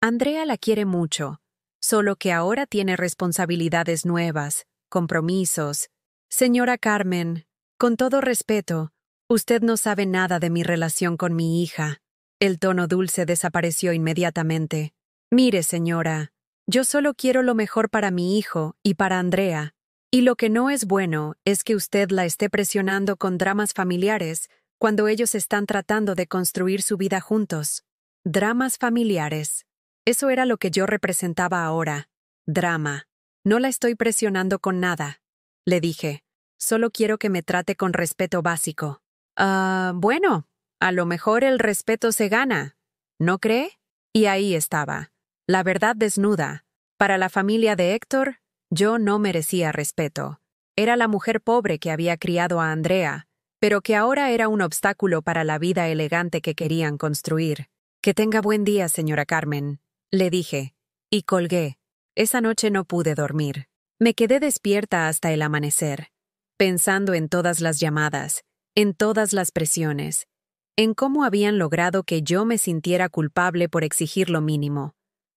Speaker 1: Andrea la quiere mucho, solo que ahora tiene responsabilidades nuevas, compromisos. Señora Carmen, con todo respeto, usted no sabe nada de mi relación con mi hija. El tono dulce desapareció inmediatamente. Mire, señora, yo solo quiero lo mejor para mi hijo y para Andrea. Y lo que no es bueno es que usted la esté presionando con dramas familiares cuando ellos están tratando de construir su vida juntos. Dramas familiares. Eso era lo que yo representaba ahora. Drama. No la estoy presionando con nada, le dije. Solo quiero que me trate con respeto básico. Bueno, a lo mejor el respeto se gana, ¿no cree? Y ahí estaba, la verdad desnuda. Para la familia de Héctor, yo no merecía respeto. Era la mujer pobre que había criado a Andrea, pero que ahora era un obstáculo para la vida elegante que querían construir. Que tenga buen día, señora Carmen, le dije, y colgué. Esa noche no pude dormir. Me quedé despierta hasta el amanecer, pensando en todas las llamadas, en todas las presiones, en cómo habían logrado que yo me sintiera culpable por exigir lo mínimo.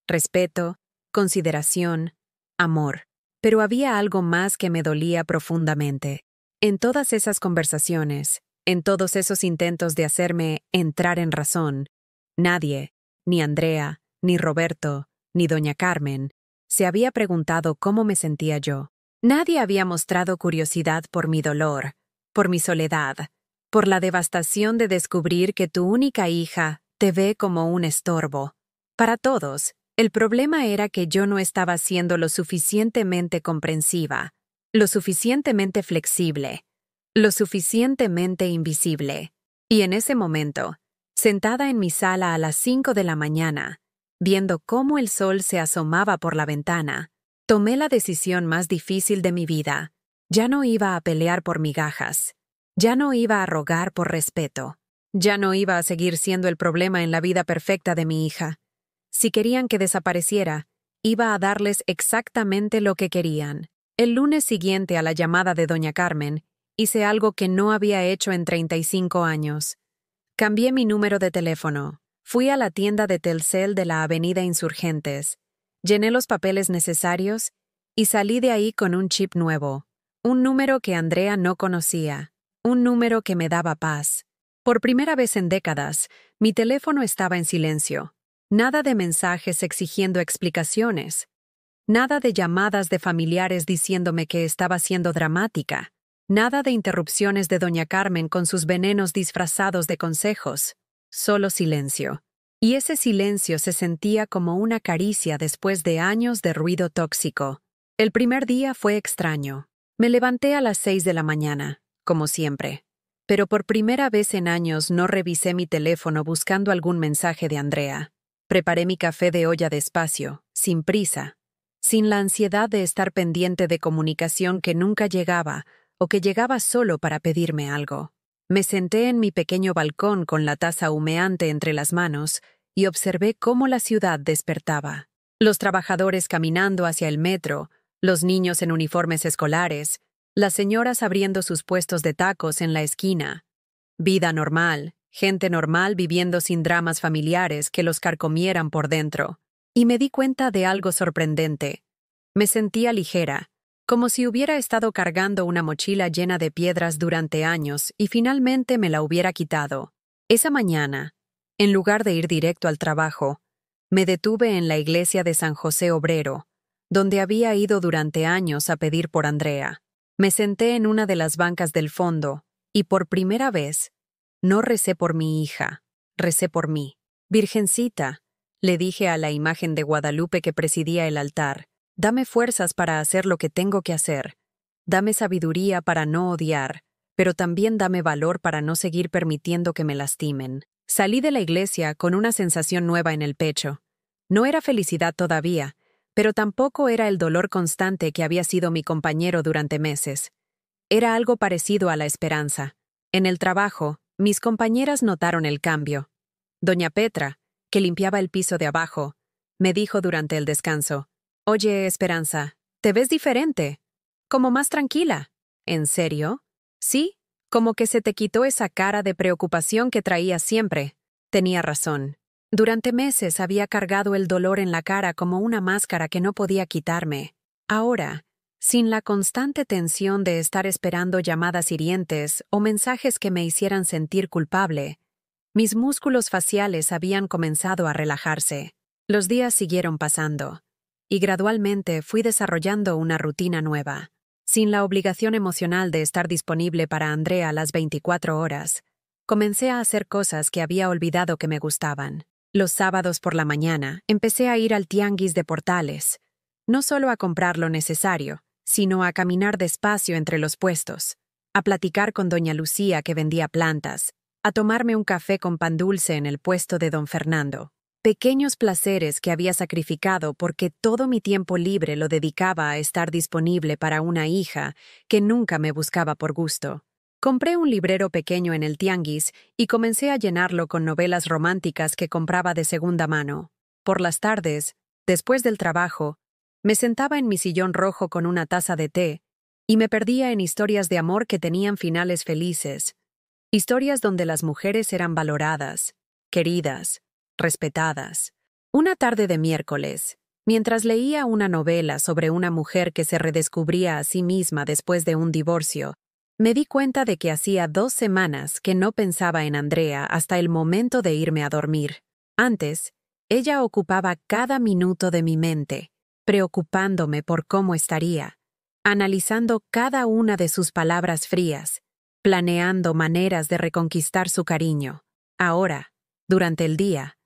Speaker 1: Respeto, consideración, amor. Pero había algo más que me dolía profundamente. En todas esas conversaciones, en todos esos intentos de hacerme entrar en razón, nadie, ni Andrea, ni Roberto, ni doña Carmen, se había preguntado cómo me sentía yo. Nadie había mostrado curiosidad por mi dolor, por mi soledad, por la devastación de descubrir que tu única hija te ve como un estorbo. Para todos, el problema era que yo no estaba siendo lo suficientemente comprensiva, lo suficientemente flexible, lo suficientemente invisible. Y en ese momento, sentada en mi sala a las 5 de la mañana, viendo cómo el sol se asomaba por la ventana, tomé la decisión más difícil de mi vida. Ya no iba a pelear por migajas. Ya no iba a rogar por respeto. Ya no iba a seguir siendo el problema en la vida perfecta de mi hija. Si querían que desapareciera, iba a darles exactamente lo que querían. El lunes siguiente a la llamada de doña Carmen, hice algo que no había hecho en 35 años. Cambié mi número de teléfono. Fui a la tienda de Telcel de la Avenida Insurgentes. Llené los papeles necesarios y salí de ahí con un chip nuevo. Un número que Andrea no conocía. Un número que me daba paz. Por primera vez en décadas, mi teléfono estaba en silencio. Nada de mensajes exigiendo explicaciones. Nada de llamadas de familiares diciéndome que estaba siendo dramática. Nada de interrupciones de doña Carmen con sus venenos disfrazados de consejos. Solo silencio. Y ese silencio se sentía como una caricia después de años de ruido tóxico. El primer día fue extraño. Me levanté a las 6 de la mañana, como siempre. Pero por primera vez en años no revisé mi teléfono buscando algún mensaje de Andrea. Preparé mi café de olla despacio, sin prisa, sin la ansiedad de estar pendiente de comunicación que nunca llegaba o que llegaba solo para pedirme algo. Me senté en mi pequeño balcón con la taza humeante entre las manos y observé cómo la ciudad despertaba. Los trabajadores caminando hacia el metro, los niños en uniformes escolares, las señoras abriendo sus puestos de tacos en la esquina. Vida normal, gente normal viviendo sin dramas familiares que los carcomieran por dentro. Y me di cuenta de algo sorprendente. Me sentía ligera, como si hubiera estado cargando una mochila llena de piedras durante años y finalmente me la hubiera quitado. Esa mañana, en lugar de ir directo al trabajo, me detuve en la iglesia de San José Obrero, donde había ido durante años a pedir por Andrea. Me senté en una de las bancas del fondo y por primera vez no recé por mi hija, recé por mí. Virgencita, le dije a la imagen de Guadalupe que presidía el altar, dame fuerzas para hacer lo que tengo que hacer. Dame sabiduría para no odiar, pero también dame valor para no seguir permitiendo que me lastimen. Salí de la iglesia con una sensación nueva en el pecho. No era felicidad todavía, pero tampoco era el dolor constante que había sido mi compañero durante meses. Era algo parecido a la esperanza. En el trabajo, mis compañeras notaron el cambio. Doña Petra, que limpiaba el piso de abajo, me dijo durante el descanso: «Oye, Esperanza, te ves diferente, como más tranquila». «¿En serio?» «Sí, como que se te quitó esa cara de preocupación que traías siempre». Tenía razón. Durante meses había cargado el dolor en la cara como una máscara que no podía quitarme. Ahora, sin la constante tensión de estar esperando llamadas hirientes o mensajes que me hicieran sentir culpable, mis músculos faciales habían comenzado a relajarse. Los días siguieron pasando, y gradualmente fui desarrollando una rutina nueva. Sin la obligación emocional de estar disponible para Andrea las 24 horas, comencé a hacer cosas que había olvidado que me gustaban. Los sábados por la mañana empecé a ir al tianguis de Portales, no solo a comprar lo necesario, sino a caminar despacio entre los puestos, a platicar con doña Lucía que vendía plantas, a tomarme un café con pan dulce en el puesto de don Fernando. Pequeños placeres que había sacrificado porque todo mi tiempo libre lo dedicaba a estar disponible para una hija que nunca me buscaba por gusto. Compré un librero pequeño en el tianguis y comencé a llenarlo con novelas románticas que compraba de segunda mano. Por las tardes, después del trabajo, me sentaba en mi sillón rojo con una taza de té y me perdía en historias de amor que tenían finales felices. Historias donde las mujeres eran valoradas, queridas, respetadas. Una tarde de miércoles, mientras leía una novela sobre una mujer que se redescubría a sí misma después de un divorcio, me di cuenta de que hacía 2 semanas que no pensaba en Andrea hasta el momento de irme a dormir. Antes, ella ocupaba cada minuto de mi mente, preocupándome por cómo estaría, analizando cada una de sus palabras frías, planeando maneras de reconquistar su cariño. Ahora, durante el día,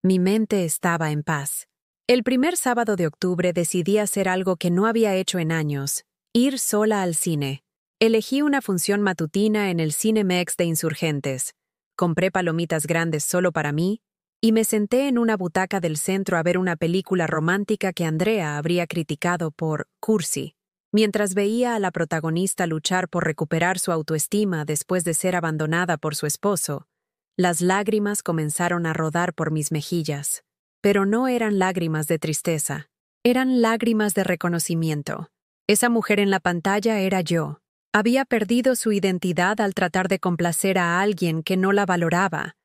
Speaker 1: mi mente estaba en paz. El primer sábado de octubre decidí hacer algo que no había hecho en años: ir sola al cine. Elegí una función matutina en el Cinemex de Insurgentes. Compré palomitas grandes solo para mí y me senté en una butaca del centro a ver una película romántica que Andrea habría criticado por cursi. Mientras veía a la protagonista luchar por recuperar su autoestima después de ser abandonada por su esposo, las lágrimas comenzaron a rodar por mis mejillas. Pero no eran lágrimas de tristeza, eran lágrimas de reconocimiento. Esa mujer en la pantalla era yo. Había perdido su identidad al tratar de complacer a alguien que no la valoraba,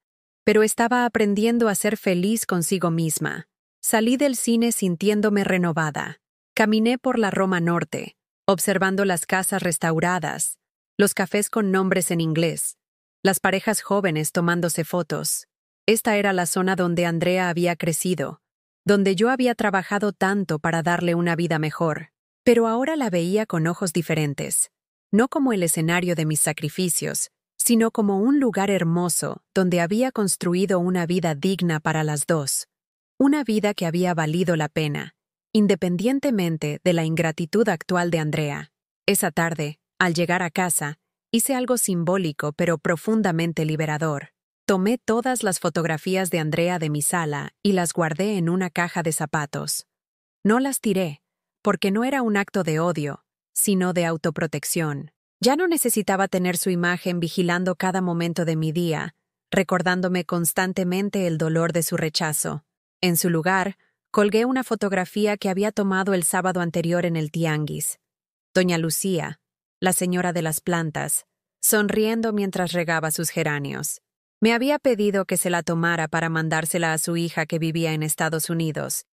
Speaker 1: pero estaba aprendiendo a ser feliz consigo misma. Salí del cine sintiéndome renovada. Caminé por la Roma Norte, observando las casas restauradas, los cafés con nombres en inglés, las parejas jóvenes tomándose fotos. Esta era la zona donde Andrea había crecido, donde yo había trabajado tanto para darle una vida mejor. Pero ahora la veía con ojos diferentes. No como el escenario de mis sacrificios, sino como un lugar hermoso donde había construido una vida digna para las dos. Una vida que había valido la pena, independientemente de la ingratitud actual de Andrea. Esa tarde, al llegar a casa, hice algo simbólico pero profundamente liberador. Tomé todas las fotografías de Andrea de mi sala y las guardé en una caja de zapatos. No las tiré, porque no era un acto de odio, sino de autoprotección. Ya no necesitaba tener su imagen vigilando cada momento de mi día, recordándome constantemente el dolor de su rechazo. En su lugar, colgué una fotografía que había tomado el sábado anterior en el tianguis. Doña Lucía, la señora de las plantas, sonriendo mientras regaba sus geranios. Me había pedido que se la tomara para mandársela a su hija que vivía en Estados Unidos,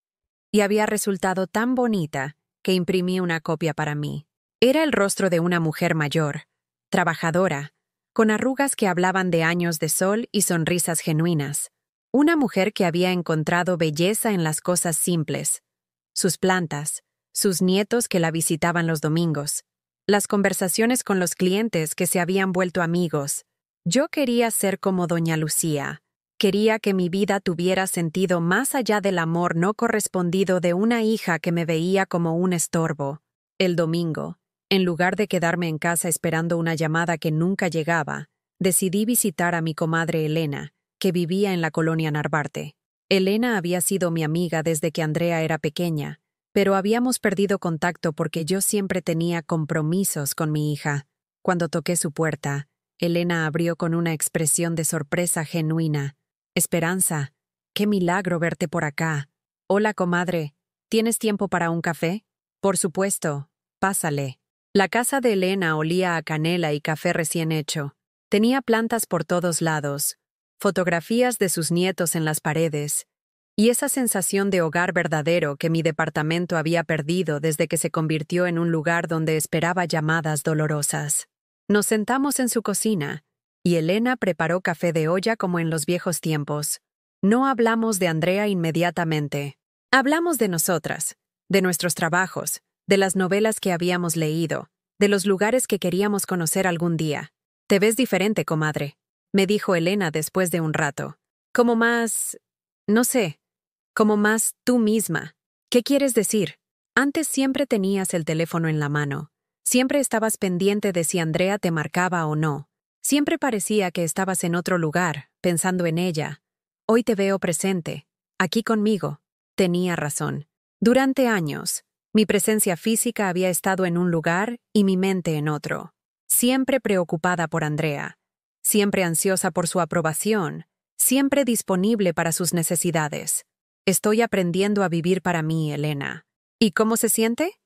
Speaker 1: y había resultado tan bonita que imprimí una copia para mí. Era el rostro de una mujer mayor, trabajadora, con arrugas que hablaban de años de sol y sonrisas genuinas. Una mujer que había encontrado belleza en las cosas simples: sus plantas, sus nietos que la visitaban los domingos, las conversaciones con los clientes que se habían vuelto amigos. Yo quería ser como doña Lucía. Quería que mi vida tuviera sentido más allá del amor no correspondido de una hija que me veía como un estorbo. El domingo, en lugar de quedarme en casa esperando una llamada que nunca llegaba, decidí visitar a mi comadre Elena, que vivía en la colonia Narvarte. Elena había sido mi amiga desde que Andrea era pequeña, pero habíamos perdido contacto porque yo siempre tenía compromisos con mi hija. Cuando toqué su puerta, Elena abrió con una expresión de sorpresa genuina. «Esperanza, qué milagro verte por acá. Hola, comadre. ¿Tienes tiempo para un café?» «Por supuesto. Pásale». La casa de Elena olía a canela y café recién hecho. Tenía plantas por todos lados, fotografías de sus nietos en las paredes, y esa sensación de hogar verdadero que mi departamento había perdido desde que se convirtió en un lugar donde esperaba llamadas dolorosas. Nos sentamos en su cocina, y Elena preparó café de olla como en los viejos tiempos. No hablamos de Andrea inmediatamente. Hablamos de nosotras, de nuestros trabajos, de las novelas que habíamos leído, de los lugares que queríamos conocer algún día. «Te ves diferente, comadre», me dijo Elena después de un rato. «Como más... no sé, como más tú misma». «¿Qué quieres decir?» «Antes siempre tenías el teléfono en la mano. Siempre estabas pendiente de si Andrea te marcaba o no. Siempre parecía que estabas en otro lugar, pensando en ella. Hoy te veo presente, aquí conmigo». Tenía razón. Durante años, mi presencia física había estado en un lugar y mi mente en otro. Siempre preocupada por Andrea, siempre ansiosa por su aprobación, siempre disponible para sus necesidades. Estoy aprendiendo a vivir para mí, Elena. ¿Y cómo se siente?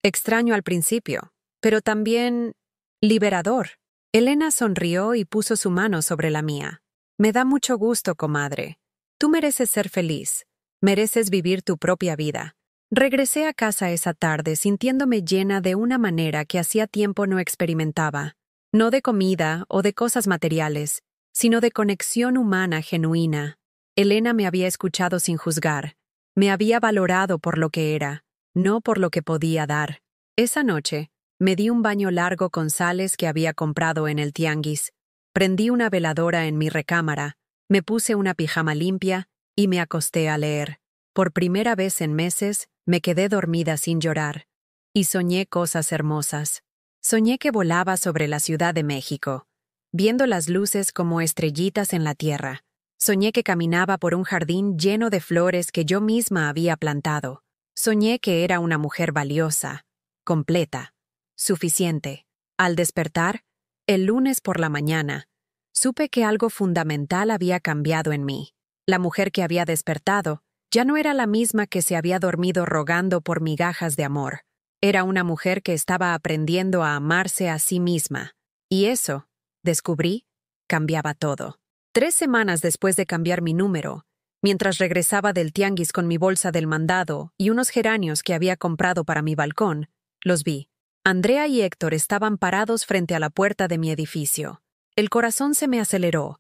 Speaker 1: Extraño al principio, pero también liberador. Elena sonrió y puso su mano sobre la mía. Me da mucho gusto, comadre. Tú mereces ser feliz. Mereces vivir tu propia vida. Regresé a casa esa tarde sintiéndome llena de una manera que hacía tiempo no experimentaba. No de comida o de cosas materiales, sino de conexión humana genuina. Elena me había escuchado sin juzgar. Me había valorado por lo que era, no por lo que podía dar. Esa noche, me di un baño largo con sales que había comprado en el tianguis. Prendí una veladora en mi recámara, me puse una pijama limpia y me acosté a leer. Por primera vez en meses, me quedé dormida sin llorar. Y soñé cosas hermosas. Soñé que volaba sobre la Ciudad de México, viendo las luces como estrellitas en la tierra. Soñé que caminaba por un jardín lleno de flores que yo misma había plantado. Soñé que era una mujer valiosa, completa, suficiente. Al despertar, el lunes por la mañana, supe que algo fundamental había cambiado en mí. La mujer que había despertado ya no era la misma que se había dormido rogando por migajas de amor. Era una mujer que estaba aprendiendo a amarse a sí misma. Y eso, descubrí, cambiaba todo. 3 semanas después de cambiar mi número, mientras regresaba del tianguis con mi bolsa del mandado y unos geranios que había comprado para mi balcón, los vi. Andrea y Héctor estaban parados frente a la puerta de mi edificio. El corazón se me aceleró,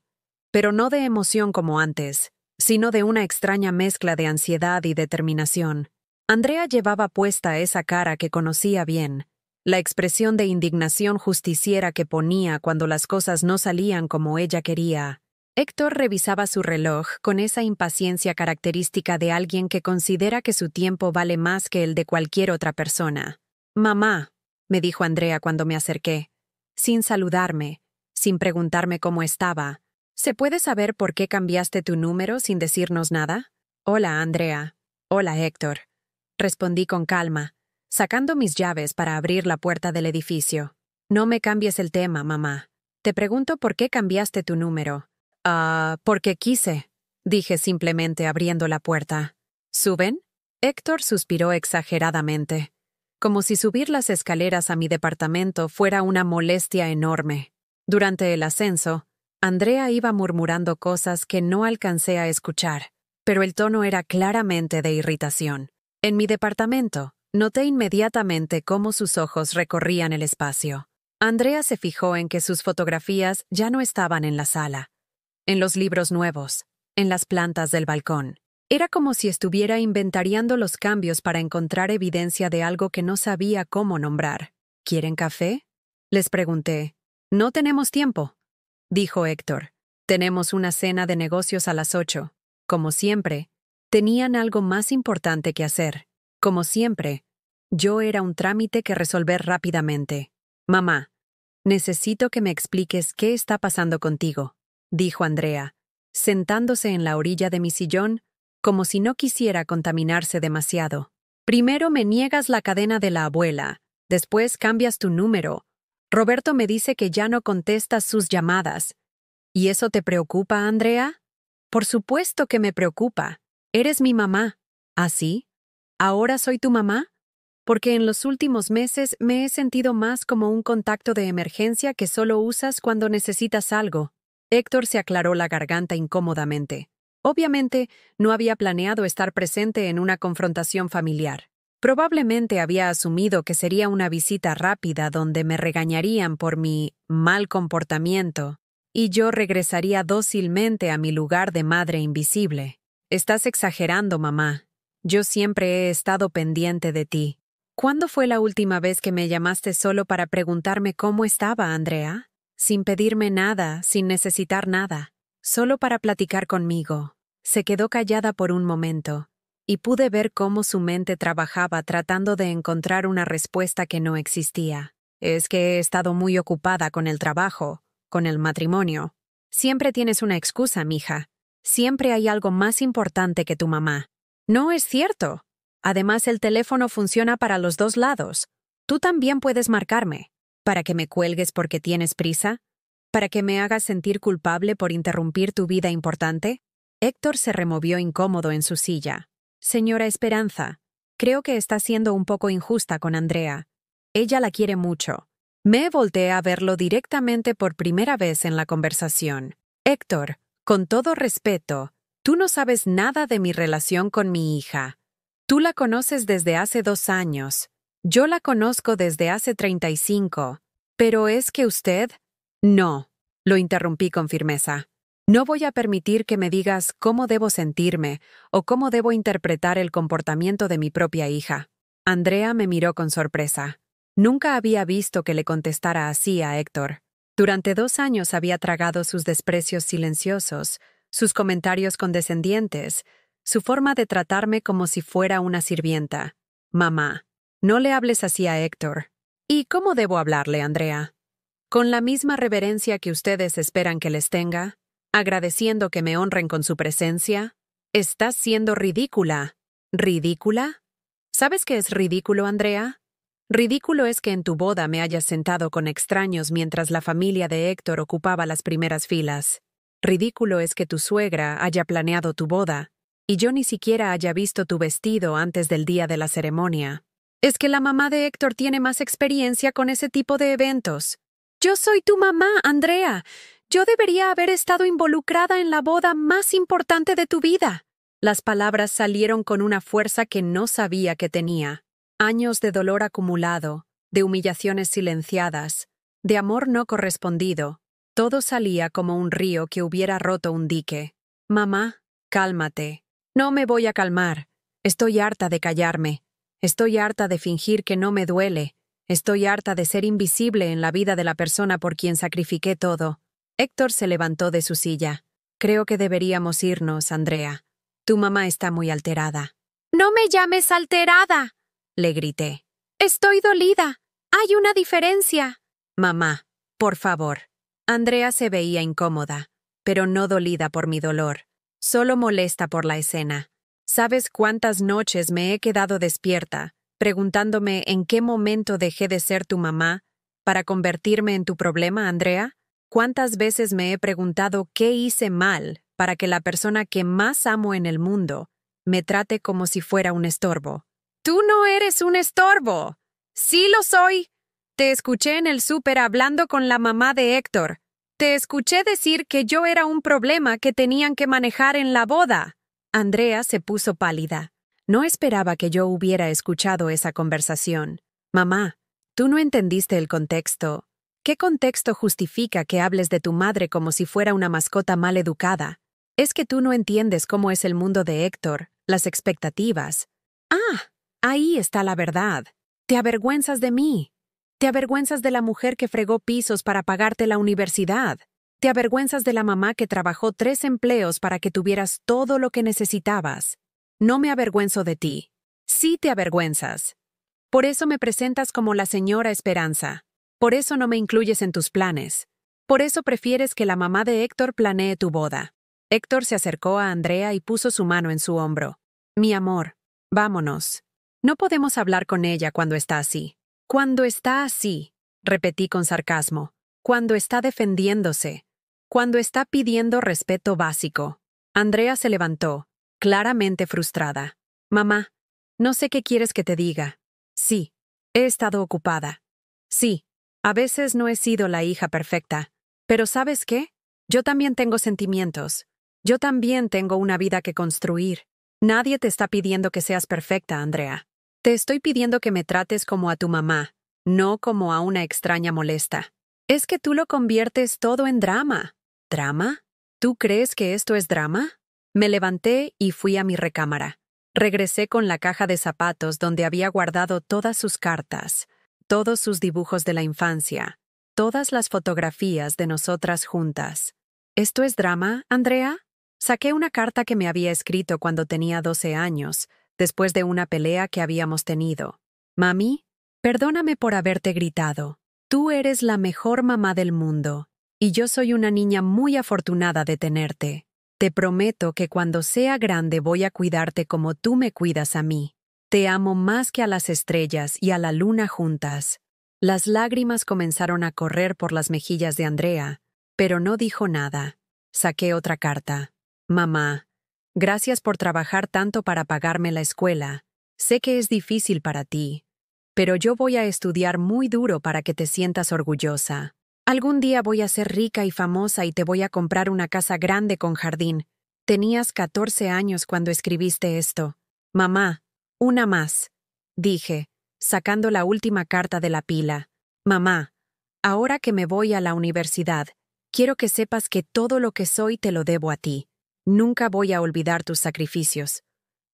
Speaker 1: pero no de emoción como antes, sino de una extraña mezcla de ansiedad y determinación. Andrea llevaba puesta esa cara que conocía bien, la expresión de indignación justiciera que ponía cuando las cosas no salían como ella quería. Héctor revisaba su reloj con esa impaciencia característica de alguien que considera que su tiempo vale más que el de cualquier otra persona. «Mamá», me dijo Andrea cuando me acerqué, sin saludarme, sin preguntarme cómo estaba. «¿Se puede saber por qué cambiaste tu número sin decirnos nada?» «Hola, Andrea». «Hola, Héctor», respondí con calma, sacando mis llaves para abrir la puerta del edificio. «No me cambies el tema, mamá. Te pregunto por qué cambiaste tu número». Porque quise», dije simplemente abriendo la puerta. «¿Suben?» Héctor suspiró exageradamente, como si subir las escaleras a mi departamento fuera una molestia enorme. Durante el ascenso, Andrea iba murmurando cosas que no alcancé a escuchar, pero el tono era claramente de irritación. En mi departamento, noté inmediatamente cómo sus ojos recorrían el espacio. Andrea se fijó en que sus fotografías ya no estaban en la sala, en los libros nuevos, en las plantas del balcón. Era como si estuviera inventariando los cambios para encontrar evidencia de algo que no sabía cómo nombrar. «¿Quieren café?», les pregunté. «No tenemos tiempo», dijo Héctor. «Tenemos una cena de negocios a las 8. Como siempre, tenían algo más importante que hacer. Como siempre, yo era un trámite que resolver rápidamente. «Mamá, necesito que me expliques qué está pasando contigo», dijo Andrea, sentándose en la orilla de mi sillón, como si no quisiera contaminarse demasiado. Primero me niegas la cadena de la abuela, después cambias tu número. Roberto me dice que ya no contestas sus llamadas. ¿Y eso te preocupa, Andrea? Por supuesto que me preocupa. Eres mi mamá. ¿Ah, sí? ¿Ahora soy tu mamá? Porque en los últimos meses me he sentido más como un contacto de emergencia que solo usas cuando necesitas algo. Héctor se aclaró la garganta incómodamente. Obviamente, no había planeado estar presente en una confrontación familiar. Probablemente había asumido que sería una visita rápida donde me regañarían por mi mal comportamiento y yo regresaría dócilmente a mi lugar de madre invisible. Estás exagerando, mamá. Yo siempre he estado pendiente de ti. ¿Cuándo fue la última vez que me llamaste solo para preguntarme cómo estaba, Andrea? Sin pedirme nada, sin necesitar nada, solo para platicar conmigo. Se quedó callada por un momento, y pude ver cómo su mente trabajaba tratando de encontrar una respuesta que no existía. Es que he estado muy ocupada con el trabajo, con el matrimonio. Siempre tienes una excusa, mija. Siempre hay algo más importante que tu mamá. No es cierto. Además, el teléfono funciona para los dos lados. Tú también puedes marcarme. ¿Para que me cuelgues porque tienes prisa? ¿Para que me hagas sentir culpable por interrumpir tu vida importante? Héctor se removió incómodo en su silla. Señora Esperanza, creo que está siendo un poco injusta con Andrea. Ella la quiere mucho. Me volteé a verlo directamente por primera vez en la conversación. Héctor, con todo respeto, tú no sabes nada de mi relación con mi hija. Tú la conoces desde hace 2 años. Yo la conozco desde hace 35. ¿Pero es que usted? No, lo interrumpí con firmeza. No voy a permitir que me digas cómo debo sentirme o cómo debo interpretar el comportamiento de mi propia hija. Andrea me miró con sorpresa. Nunca había visto que le contestara así a Héctor. Durante 2 años había tragado sus desprecios silenciosos, sus comentarios condescendientes, su forma de tratarme como si fuera una sirvienta. Mamá, no le hables así a Héctor. ¿Y cómo debo hablarle, Andrea? ¿Con la misma reverencia que ustedes esperan que les tenga? ¿Agradeciendo que me honren con su presencia? Estás siendo ridícula. ¿Ridícula? ¿Sabes qué es ridículo, Andrea? Ridículo es que en tu boda me hayas sentado con extraños mientras la familia de Héctor ocupaba las primeras filas. Ridículo es que tu suegra haya planeado tu boda y yo ni siquiera haya visto tu vestido antes del día de la ceremonia. Es que la mamá de Héctor tiene más experiencia con ese tipo de eventos. Yo soy tu mamá, Andrea. Yo debería haber estado involucrada en la boda más importante de tu vida. Las palabras salieron con una fuerza que no sabía que tenía. Años de dolor acumulado, de humillaciones silenciadas, de amor no correspondido. Todo salía como un río que hubiera roto un dique. Mamá, cálmate. No me voy a calmar. Estoy harta de callarme. Estoy harta de fingir que no me duele. Estoy harta de ser invisible en la vida de la persona por quien sacrifiqué todo. Héctor se levantó de su silla. Creo que deberíamos irnos, Andrea. Tu mamá está muy alterada. ¡No me llames alterada!, le grité. Estoy dolida. Hay una diferencia. Mamá, por favor. Andrea se veía incómoda, pero no dolida por mi dolor. Solo molesta por la escena. ¿Sabes cuántas noches me he quedado despierta, preguntándome en qué momento dejé de ser tu mamá para convertirme en tu problema, Andrea? ¿Cuántas veces me he preguntado qué hice mal para que la persona que más amo en el mundo me trate como si fuera un estorbo? ¡Tú no eres un estorbo! ¡Sí lo soy! Te escuché en el súper hablando con la mamá de Héctor. Te escuché decir que yo era un problema que tenían que manejar en la boda. Andrea se puso pálida. No esperaba que yo hubiera escuchado esa conversación. Mamá, tú no entendiste el contexto. ¿Qué contexto justifica que hables de tu madre como si fuera una mascota mal educada? Es que tú no entiendes cómo es el mundo de Héctor, las expectativas. Ah, ahí está la verdad. Te avergüenzas de mí. Te avergüenzas de la mujer que fregó pisos para pagarte la universidad. Te avergüenzas de la mamá que trabajó 3 empleos para que tuvieras todo lo que necesitabas. No me avergüenzo de ti. Sí te avergüenzas. Por eso me presentas como la señora Esperanza. Por eso no me incluyes en tus planes. Por eso prefieres que la mamá de Héctor planee tu boda. Héctor se acercó a Andrea y puso su mano en su hombro. Mi amor, vámonos. No podemos hablar con ella cuando está así. Cuando está así, repetí con sarcasmo. Cuando está defendiéndose. Cuando está pidiendo respeto básico. Andrea se levantó, claramente frustrada. Mamá, no sé qué quieres que te diga. Sí, he estado ocupada. Sí, a veces no he sido la hija perfecta. Pero ¿sabes qué? Yo también tengo sentimientos. Yo también tengo una vida que construir. Nadie te está pidiendo que seas perfecta, Andrea. Te estoy pidiendo que me trates como a tu mamá, no como a una extraña molesta. Es que tú lo conviertes todo en drama. ¿Drama? ¿Tú crees que esto es drama? Me levanté y fui a mi recámara. Regresé con la caja de zapatos donde había guardado todas sus cartas, todos sus dibujos de la infancia, todas las fotografías de nosotras juntas. ¿Esto es drama, Andrea? Saqué una carta que me había escrito cuando tenía 12 años, después de una pelea que habíamos tenido. Mami, perdóname por haberte gritado. Tú eres la mejor mamá del mundo, y yo soy una niña muy afortunada de tenerte. Te prometo que cuando sea grande voy a cuidarte como tú me cuidas a mí. Te amo más que a las estrellas y a la luna juntas. Las lágrimas comenzaron a correr por las mejillas de Andrea, pero no dijo nada. Saqué otra carta. Mamá, gracias por trabajar tanto para pagarme la escuela. Sé que es difícil para ti, pero yo voy a estudiar muy duro para que te sientas orgullosa. Algún día voy a ser rica y famosa y te voy a comprar una casa grande con jardín. Tenías 14 años cuando escribiste esto. Mamá, una más, dije, sacando la última carta de la pila. Mamá, ahora que me voy a la universidad, quiero que sepas que todo lo que soy te lo debo a ti. Nunca voy a olvidar tus sacrificios.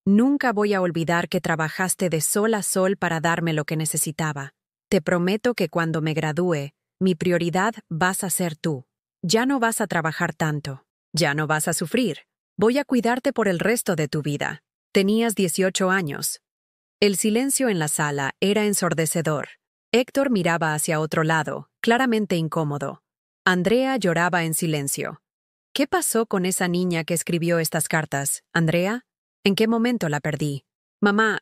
Speaker 1: Nunca voy a olvidar que trabajaste de sol a sol para darme lo que necesitaba. Te prometo que cuando me gradúe, mi prioridad vas a ser tú. Ya no vas a trabajar tanto. Ya no vas a sufrir. Voy a cuidarte por el resto de tu vida. Tenías 18 años. El silencio en la sala era ensordecedor. Héctor miraba hacia otro lado, claramente incómodo. Andrea lloraba en silencio. ¿Qué pasó con esa niña que escribió estas cartas, Andrea? ¿En qué momento la perdí? Mamá,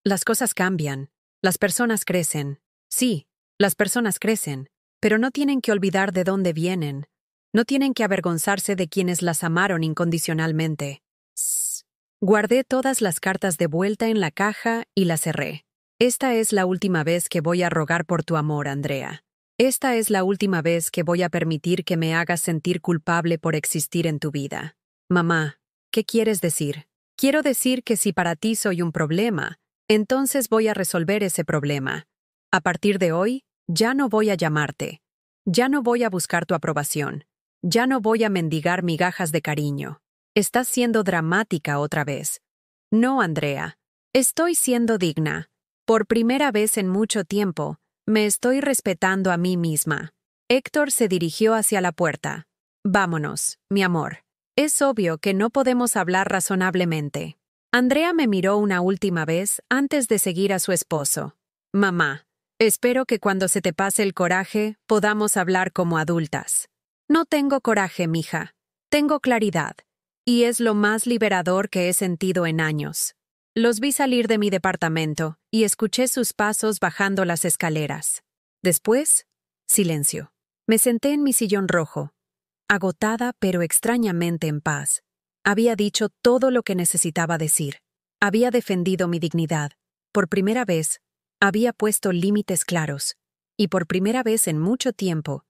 Speaker 1: las cosas cambian. Las personas crecen. Sí, las personas crecen, pero no tienen que olvidar de dónde vienen. No tienen que avergonzarse de quienes las amaron incondicionalmente. Sss. Guardé todas las cartas de vuelta en la caja y las cerré. Esta es la última vez que voy a rogar por tu amor, Andrea. Esta es la última vez que voy a permitir que me hagas sentir culpable por existir en tu vida. Mamá, ¿qué quieres decir? Quiero decir que si para ti soy un problema, entonces voy a resolver ese problema. A partir de hoy, ya no voy a llamarte. Ya no voy a buscar tu aprobación. Ya no voy a mendigar migajas de cariño. Estás siendo dramática otra vez. No, Andrea. Estoy siendo digna. Por primera vez en mucho tiempo, me estoy respetando a mí misma. Héctor se dirigió hacia la puerta. Vámonos, mi amor. Es obvio que no podemos hablar razonablemente. Andrea me miró una última vez antes de seguir a su esposo. Mamá, espero que cuando se te pase el coraje, podamos hablar como adultas. No tengo coraje, mija. Tengo claridad. Y es lo más liberador que he sentido en años. Los vi salir de mi departamento y escuché sus pasos bajando las escaleras. Después, silencio. Me senté en mi sillón rojo, agotada pero extrañamente en paz. Había dicho todo lo que necesitaba decir. Había defendido mi dignidad. Por primera vez, había puesto límites claros. Y por primera vez en mucho tiempo,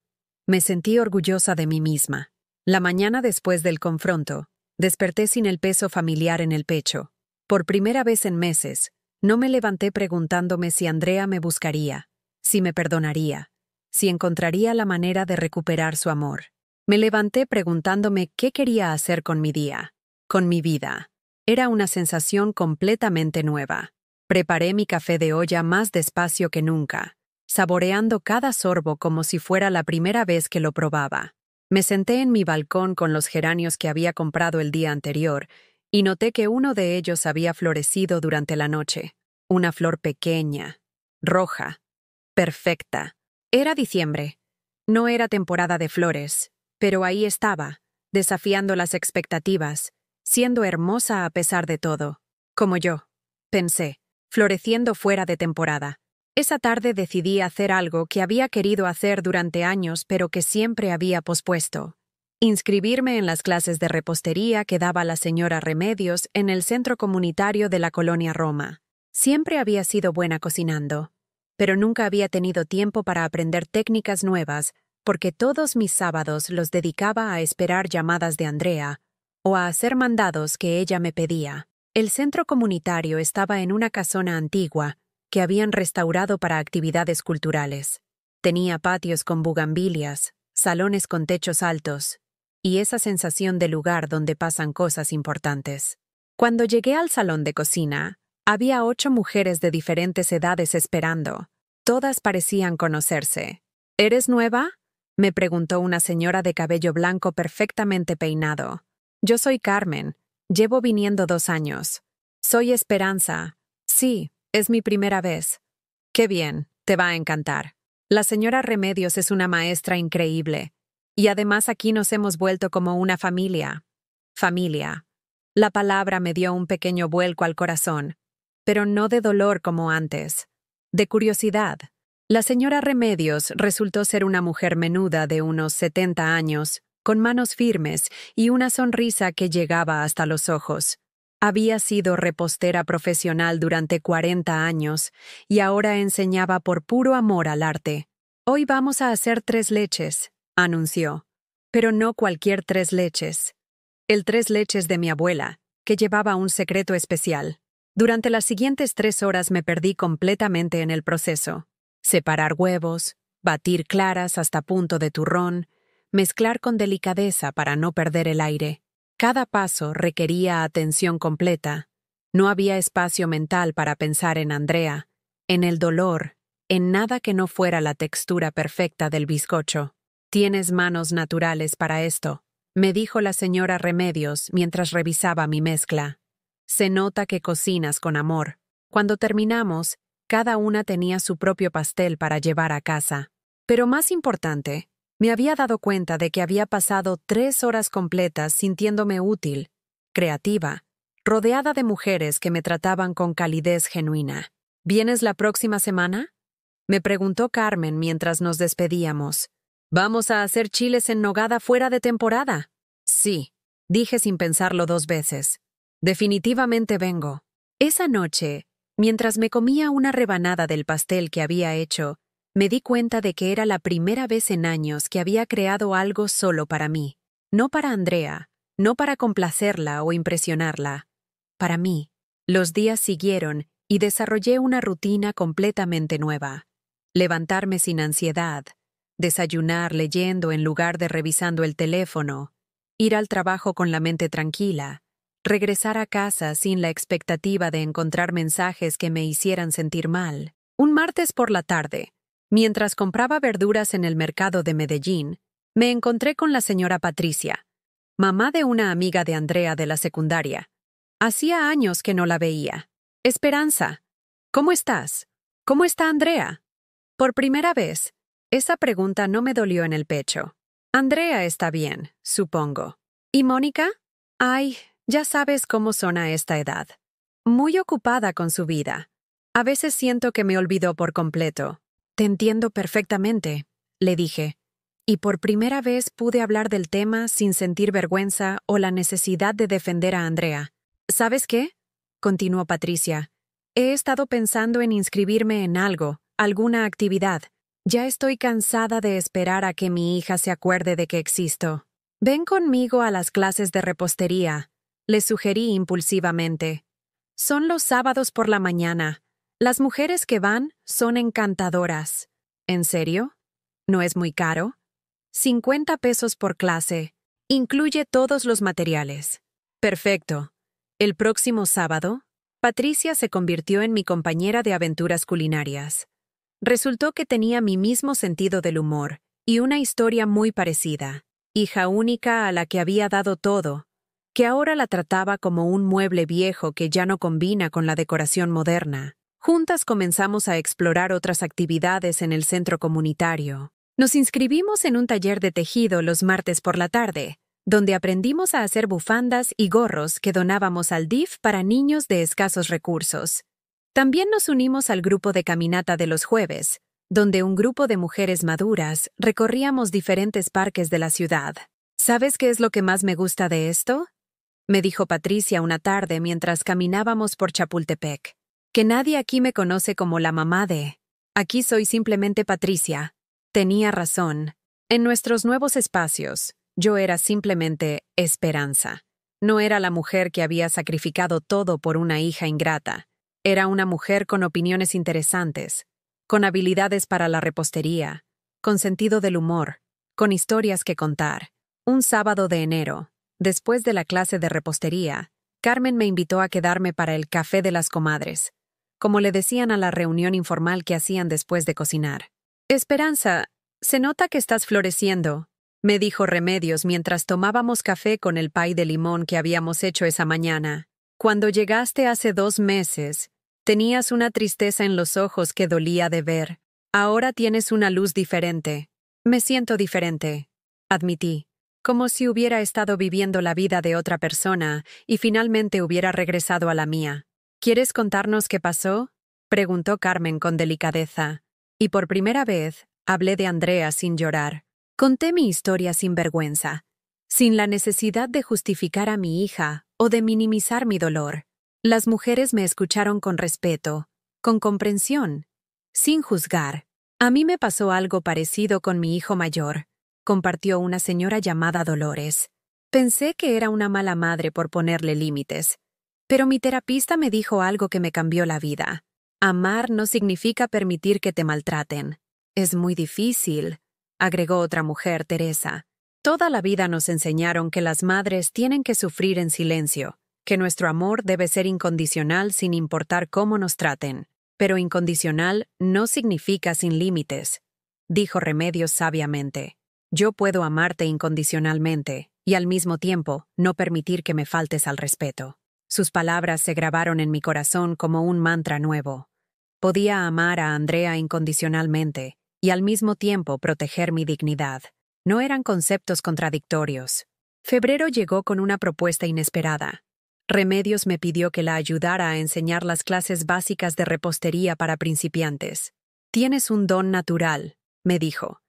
Speaker 1: me sentí orgullosa de mí misma. La mañana después del confronto, desperté sin el peso familiar en el pecho. Por primera vez en meses, no me levanté preguntándome si Andrea me buscaría, si me perdonaría, si encontraría la manera de recuperar su amor. Me levanté preguntándome qué quería hacer con mi día, con mi vida. Era una sensación completamente nueva. Preparé mi café de olla más despacio que nunca, saboreando cada sorbo como si fuera la primera vez que lo probaba. Me senté en mi balcón con los geranios que había comprado el día anterior y noté que uno de ellos había florecido durante la noche. Una flor pequeña, roja, perfecta. Era diciembre. No era temporada de flores, pero ahí estaba, desafiando las expectativas, siendo hermosa a pesar de todo. Como yo, pensé, floreciendo fuera de temporada. Esa tarde decidí hacer algo que había querido hacer durante años pero que siempre había pospuesto. Inscribirme en las clases de repostería que daba la señora Remedios en el centro comunitario de la colonia Roma. Siempre había sido buena cocinando, pero nunca había tenido tiempo para aprender técnicas nuevas porque todos mis sábados los dedicaba a esperar llamadas de Andrea o a hacer mandados que ella me pedía. El centro comunitario estaba en una casona antigua que habían restaurado para actividades culturales. Tenía patios con bugambilias, salones con techos altos y esa sensación de lugar donde pasan cosas importantes. Cuando llegué al salón de cocina, había 8 mujeres de diferentes edades esperando. Todas parecían conocerse. ¿Eres nueva?, me preguntó una señora de cabello blanco perfectamente peinado. Yo soy Carmen. Llevo viniendo 2 años. Soy Esperanza. Sí, es mi primera vez. Qué bien, te va a encantar. La señora Remedios es una maestra increíble. Y además aquí nos hemos vuelto como una familia. Familia. La palabra me dio un pequeño vuelco al corazón, pero no de dolor como antes. De curiosidad. La señora Remedios resultó ser una mujer menuda de unos 70 años, con manos firmes y una sonrisa que llegaba hasta los ojos. Había sido repostera profesional durante 40 años y ahora enseñaba por puro amor al arte. Hoy vamos a hacer 3 leches, anunció. Pero no cualquier 3 leches. El 3 leches de mi abuela, que llevaba un secreto especial. Durante las siguientes 3 horas me perdí completamente en el proceso. Separar huevos, batir claras hasta punto de turrón, mezclar con delicadeza para no perder el aire. Cada paso requería atención completa. No había espacio mental para pensar en Andrea, en el dolor, en nada que no fuera la textura perfecta del bizcocho. «Tienes manos naturales para esto», me dijo la señora Remedios mientras revisaba mi mezcla. «Se nota que cocinas con amor». Cuando terminamos, cada una tenía su propio pastel para llevar a casa. Pero más importante, me había dado cuenta de que había pasado 3 horas completas sintiéndome útil, creativa, rodeada de mujeres que me trataban con calidez genuina. «¿Vienes la próxima semana?», me preguntó Carmen mientras nos despedíamos. «¿Vamos a hacer chiles en nogada fuera de temporada?» «Sí», dije sin pensarlo 2 veces. «Definitivamente vengo». Esa noche, mientras me comía una rebanada del pastel que había hecho, me di cuenta de que era la primera vez en años que había creado algo solo para mí. No para Andrea, no para complacerla o impresionarla. Para mí. Los días siguieron y desarrollé una rutina completamente nueva. Levantarme sin ansiedad, desayunar leyendo en lugar de revisando el teléfono, ir al trabajo con la mente tranquila, regresar a casa sin la expectativa de encontrar mensajes que me hicieran sentir mal. Un martes por la tarde, mientras compraba verduras en el mercado de Medellín, me encontré con la señora Patricia, mamá de una amiga de Andrea de la secundaria. Hacía años que no la veía. «Esperanza, ¿cómo estás? ¿Cómo está Andrea?» Por primera vez, esa pregunta no me dolió en el pecho. «Andrea está bien, supongo. ¿Y Mónica?» «Ay, ya sabes cómo son a esta edad. Muy ocupada con su vida. A veces siento que me olvidó por completo». «Te entiendo perfectamente», le dije. Y por primera vez pude hablar del tema sin sentir vergüenza o la necesidad de defender a Andrea. «¿Sabes qué?», continuó Patricia. «He estado pensando en inscribirme en algo, alguna actividad. Ya estoy cansada de esperar a que mi hija se acuerde de que existo. Ven conmigo a las clases de repostería», le sugerí impulsivamente. «Son los sábados por la mañana. Las mujeres que van son encantadoras». «¿En serio? ¿No es muy caro?» 50 pesos por clase. Incluye todos los materiales». «Perfecto». El próximo sábado, Patricia se convirtió en mi compañera de aventuras culinarias. Resultó que tenía mi mismo sentido del humor y una historia muy parecida. Hija única a la que había dado todo, que ahora la trataba como un mueble viejo que ya no combina con la decoración moderna. Juntas comenzamos a explorar otras actividades en el centro comunitario. Nos inscribimos en un taller de tejido los martes por la tarde, donde aprendimos a hacer bufandas y gorros que donábamos al DIF para niños de escasos recursos. También nos unimos al grupo de caminata de los jueves, donde un grupo de mujeres maduras recorríamos diferentes parques de la ciudad. ¿Sabes qué es lo que más me gusta de esto?, me dijo Patricia una tarde mientras caminábamos por Chapultepec. Que nadie aquí me conoce como la mamá de... Aquí soy simplemente Patricia. Tenía razón. En nuestros nuevos espacios, yo era simplemente Esperanza. No era la mujer que había sacrificado todo por una hija ingrata. Era una mujer con opiniones interesantes, con habilidades para la repostería, con sentido del humor, con historias que contar. Un sábado de enero, después de la clase de repostería, Carmen me invitó a quedarme para el café de las comadres, como le decían a la reunión informal que hacían después de cocinar. Esperanza, se nota que estás floreciendo, me dijo Remedios mientras tomábamos café con el pay de limón que habíamos hecho esa mañana. Cuando llegaste hace 2 meses, tenías una tristeza en los ojos que dolía de ver. Ahora tienes una luz diferente. Me siento diferente, admití, como si hubiera estado viviendo la vida de otra persona y finalmente hubiera regresado a la mía. ¿Quieres contarnos qué pasó?, preguntó Carmen con delicadeza. Y por primera vez, hablé de Andrea sin llorar. Conté mi historia sin vergüenza, sin la necesidad de justificar a mi hija o de minimizar mi dolor. Las mujeres me escucharon con respeto, con comprensión, sin juzgar. A mí me pasó algo parecido con mi hijo mayor, compartió una señora llamada Dolores. Pensé que era una mala madre por ponerle límites, pero mi terapista me dijo algo que me cambió la vida. Amar no significa permitir que te maltraten. Es muy difícil, agregó otra mujer, Teresa. Toda la vida nos enseñaron que las madres tienen que sufrir en silencio, que nuestro amor debe ser incondicional sin importar cómo nos traten. Pero incondicional no significa sin límites, dijo Remedios sabiamente. Yo puedo amarte incondicionalmente y al mismo tiempo no permitir que me faltes al respeto. Sus palabras se grabaron en mi corazón como un mantra nuevo. Podía amar a Andrea incondicionalmente y al mismo tiempo proteger mi dignidad. No eran conceptos contradictorios. Febrero llegó con una propuesta inesperada. Remedios me pidió que la ayudara a enseñar las clases básicas de repostería para principiantes. Tienes un don natural, me dijo.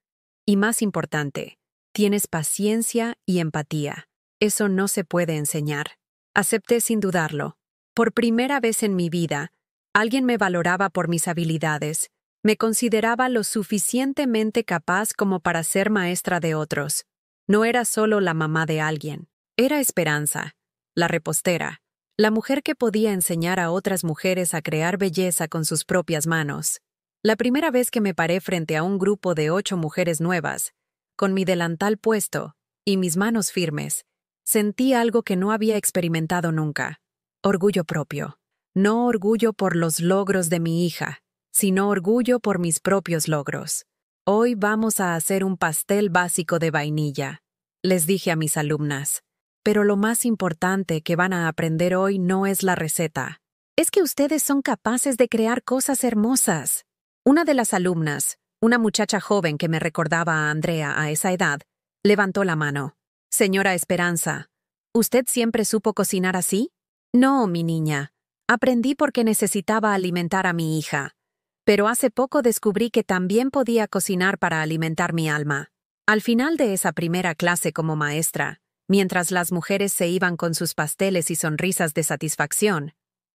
Speaker 1: Y más importante, tienes paciencia y empatía. Eso no se puede enseñar. Acepté sin dudarlo. Por primera vez en mi vida, alguien me valoraba por mis habilidades. Me consideraba lo suficientemente capaz como para ser maestra de otros. No era solo la mamá de alguien. Era Esperanza, la repostera, la mujer que podía enseñar a otras mujeres a crear belleza con sus propias manos. La primera vez que me paré frente a un grupo de 8 mujeres nuevas, con mi delantal puesto y mis manos firmes, sentí algo que no había experimentado nunca. Orgullo propio. No orgullo por los logros de mi hija, sino orgullo por mis propios logros. Hoy vamos a hacer un pastel básico de vainilla, les dije a mis alumnas. Pero lo más importante que van a aprender hoy no es la receta. Es que ustedes son capaces de crear cosas hermosas. Una de las alumnas, una muchacha joven que me recordaba a Andrea a esa edad, levantó la mano. Señora Esperanza, ¿usted siempre supo cocinar así? No, mi niña. Aprendí porque necesitaba alimentar a mi hija. Pero hace poco descubrí que también podía cocinar para alimentar mi alma. Al final de esa primera clase como maestra, mientras las mujeres se iban con sus pasteles y sonrisas de satisfacción,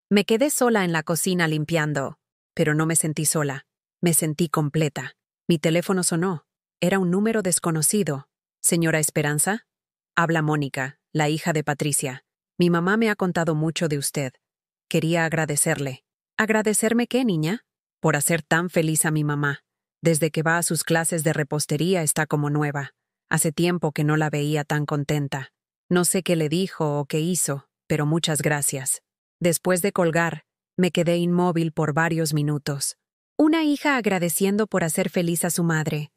Speaker 1: me quedé sola en la cocina limpiando. Pero no me sentí sola. Me sentí completa. Mi teléfono sonó. Era un número desconocido. Señora Esperanza, habla Mónica, la hija de Patricia. Mi mamá me ha contado mucho de usted. Quería agradecerle. ¿Agradecerme qué, niña? Por hacer tan feliz a mi mamá. Desde que va a sus clases de repostería está como nueva. Hace tiempo que no la veía tan contenta. No sé qué le dijo o qué hizo, pero muchas gracias. Después de colgar, me quedé inmóvil por varios minutos. Una hija agradeciendo por hacer feliz a su madre.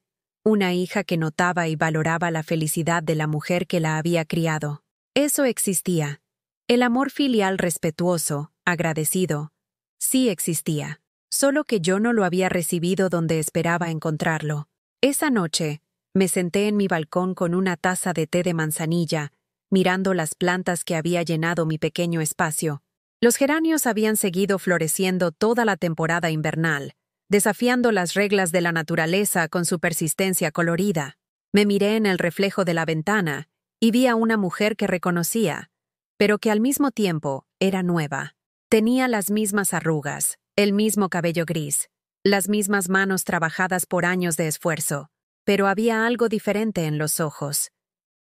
Speaker 1: Una hija que notaba y valoraba la felicidad de la mujer que la había criado. Eso existía. El amor filial respetuoso, agradecido, sí existía. Solo que yo no lo había recibido donde esperaba encontrarlo. Esa noche, me senté en mi balcón con una taza de té de manzanilla mirando las plantas que había llenado mi pequeño espacio. Los geranios habían seguido floreciendo toda la temporada invernal, desafiando las reglas de la naturaleza con su persistencia colorida. Me miré en el reflejo de la ventana y vi a una mujer que reconocía, pero que al mismo tiempo era nueva. Tenía las mismas arrugas, el mismo cabello gris, las mismas manos trabajadas por años de esfuerzo, pero había algo diferente en los ojos.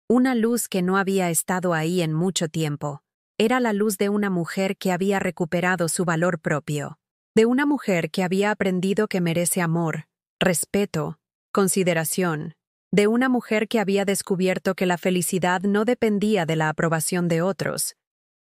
Speaker 1: Una luz que no había estado ahí en mucho tiempo. Era la luz de una mujer que había recuperado su valor propio, de una mujer que había aprendido que merece amor, respeto, consideración, de una mujer que había descubierto que la felicidad no dependía de la aprobación de otros,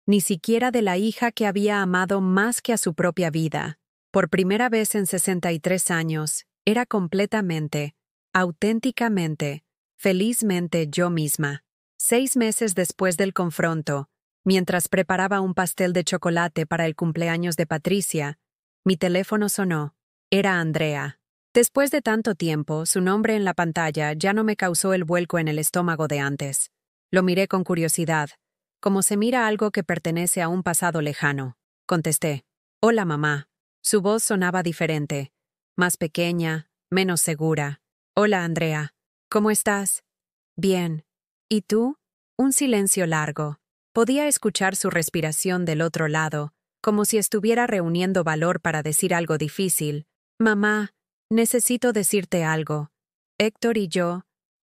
Speaker 1: ni siquiera de la hija que había amado más que a su propia vida. Por primera vez en 63 años, era completamente, auténticamente, felizmente yo misma. 6 meses después del confronto, mientras preparaba un pastel de chocolate para el cumpleaños de Patricia, mi teléfono sonó. Era Andrea. Después de tanto tiempo, su nombre en la pantalla ya no me causó el vuelco en el estómago de antes. Lo miré con curiosidad, como se mira algo que pertenece a un pasado lejano. Contesté. Hola, mamá. Su voz sonaba diferente, más pequeña, menos segura. Hola, Andrea. ¿Cómo estás? Bien. ¿Y tú? Un silencio largo. Podía escuchar su respiración del otro lado, como si estuviera reuniendo valor para decir algo difícil. Mamá, necesito decirte algo. Héctor y yo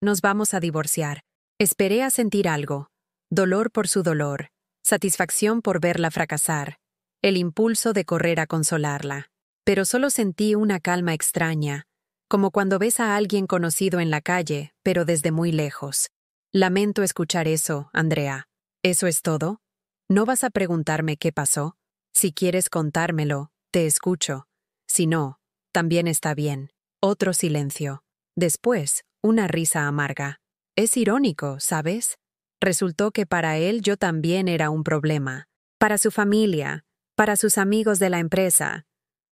Speaker 1: nos vamos a divorciar. Esperé a sentir algo. Dolor por su dolor, satisfacción por verla fracasar, el impulso de correr a consolarla. Pero solo sentí una calma extraña, como cuando ves a alguien conocido en la calle, pero desde muy lejos. Lamento escuchar eso, Andrea. ¿Eso es todo? ¿No vas a preguntarme qué pasó? Si quieres contármelo, te escucho. Si no, también está bien. Otro silencio. Después, una risa amarga. Es irónico, ¿sabes? Resultó que para él yo también era un problema. Para su familia, para sus amigos de la empresa.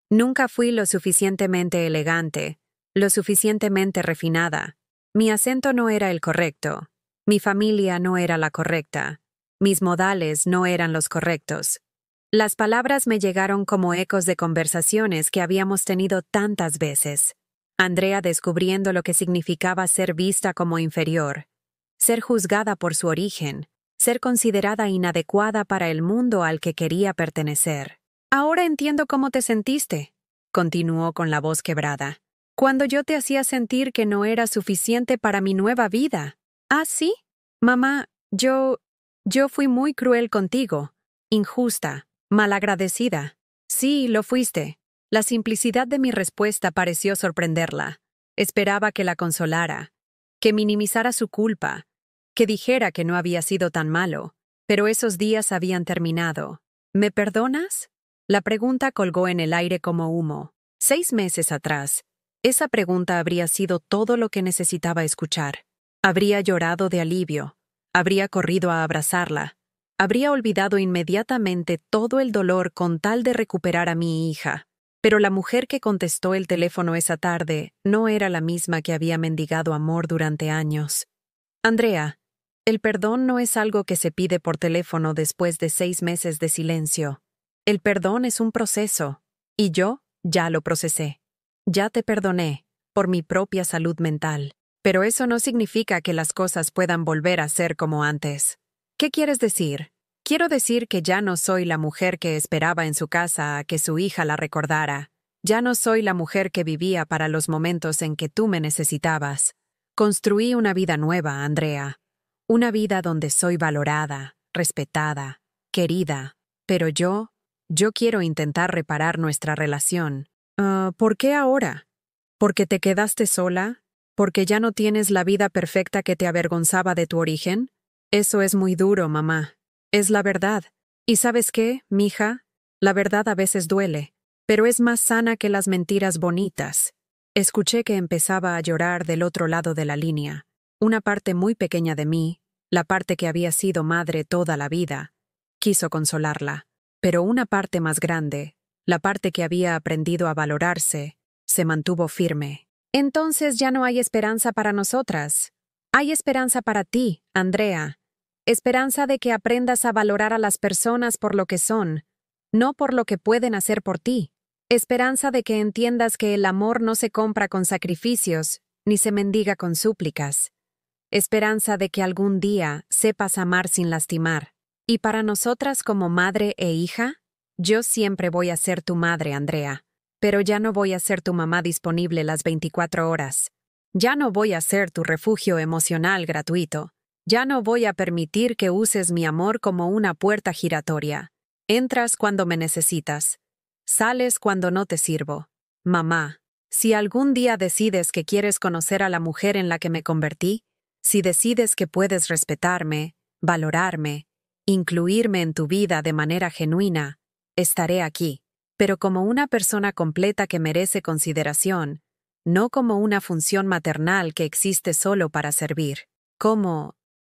Speaker 1: Nunca fui lo suficientemente elegante, lo suficientemente refinada. Mi acento no era el correcto. Mi familia no era la correcta. Mis modales no eran los correctos. Las palabras me llegaron como ecos de conversaciones que habíamos tenido tantas veces. Andrea descubriendo lo que significaba ser vista como inferior, ser juzgada por su origen, ser considerada inadecuada para el mundo al que quería pertenecer. Ahora entiendo cómo te sentiste, continuó con la voz quebrada, cuando yo te hacía sentir que no era suficiente para mi nueva vida. ¿Ah, sí? Mamá, yo fui muy cruel contigo, injusta, malagradecida. Sí, lo fuiste. La simplicidad de mi respuesta pareció sorprenderla. Esperaba que la consolara, que minimizara su culpa, que dijera que no había sido tan malo, pero esos días habían terminado. ¿Me perdonas? La pregunta colgó en el aire como humo. 6 meses atrás, esa pregunta habría sido todo lo que necesitaba escuchar. Habría llorado de alivio, habría corrido a abrazarla, habría olvidado inmediatamente todo el dolor con tal de recuperar a mi hija. Pero la mujer que contestó el teléfono esa tarde no era la misma que había mendigado amor durante años. Andrea, el perdón no es algo que se pide por teléfono después de 6 meses de silencio. El perdón es un proceso, y yo ya lo procesé. Ya te perdoné, por mi propia salud mental. Pero eso no significa que las cosas puedan volver a ser como antes. ¿Qué quieres decir? Quiero decir que ya no soy la mujer que esperaba en su casa a que su hija la recordara. Ya no soy la mujer que vivía para los momentos en que tú me necesitabas. Construí una vida nueva, Andrea. Una vida donde soy valorada, respetada, querida. Pero yo quiero intentar reparar nuestra relación. ¿Por qué ahora? ¿Porque te quedaste sola? ¿Porque ya no tienes la vida perfecta que te avergonzaba de tu origen? Eso es muy duro, mamá. Es la verdad. ¿Y sabes qué, mija? La verdad a veces duele, pero es más sana que las mentiras bonitas. Escuché que empezaba a llorar del otro lado de la línea. Una parte muy pequeña de mí, la parte que había sido madre toda la vida, quiso consolarla. Pero una parte más grande, la parte que había aprendido a valorarse, se mantuvo firme. Entonces ya no hay esperanza para nosotras. Hay esperanza para ti, Andrea. Esperanza de que aprendas a valorar a las personas por lo que son, no por lo que pueden hacer por ti. Esperanza de que entiendas que el amor no se compra con sacrificios, ni se mendiga con súplicas. Esperanza de que algún día sepas amar sin lastimar. Y para nosotras como madre e hija, yo siempre voy a ser tu madre, Andrea. Pero ya no voy a ser tu mamá disponible las 24 horas. Ya no voy a ser tu refugio emocional gratuito. Ya no voy a permitir que uses mi amor como una puerta giratoria. Entras cuando me necesitas. Sales cuando no te sirvo. Mamá, si algún día decides que quieres conocer a la mujer en la que me convertí, si decides que puedes respetarme, valorarme, incluirme en tu vida de manera genuina, estaré aquí, pero como una persona completa que merece consideración, no como una función maternal que existe solo para servir.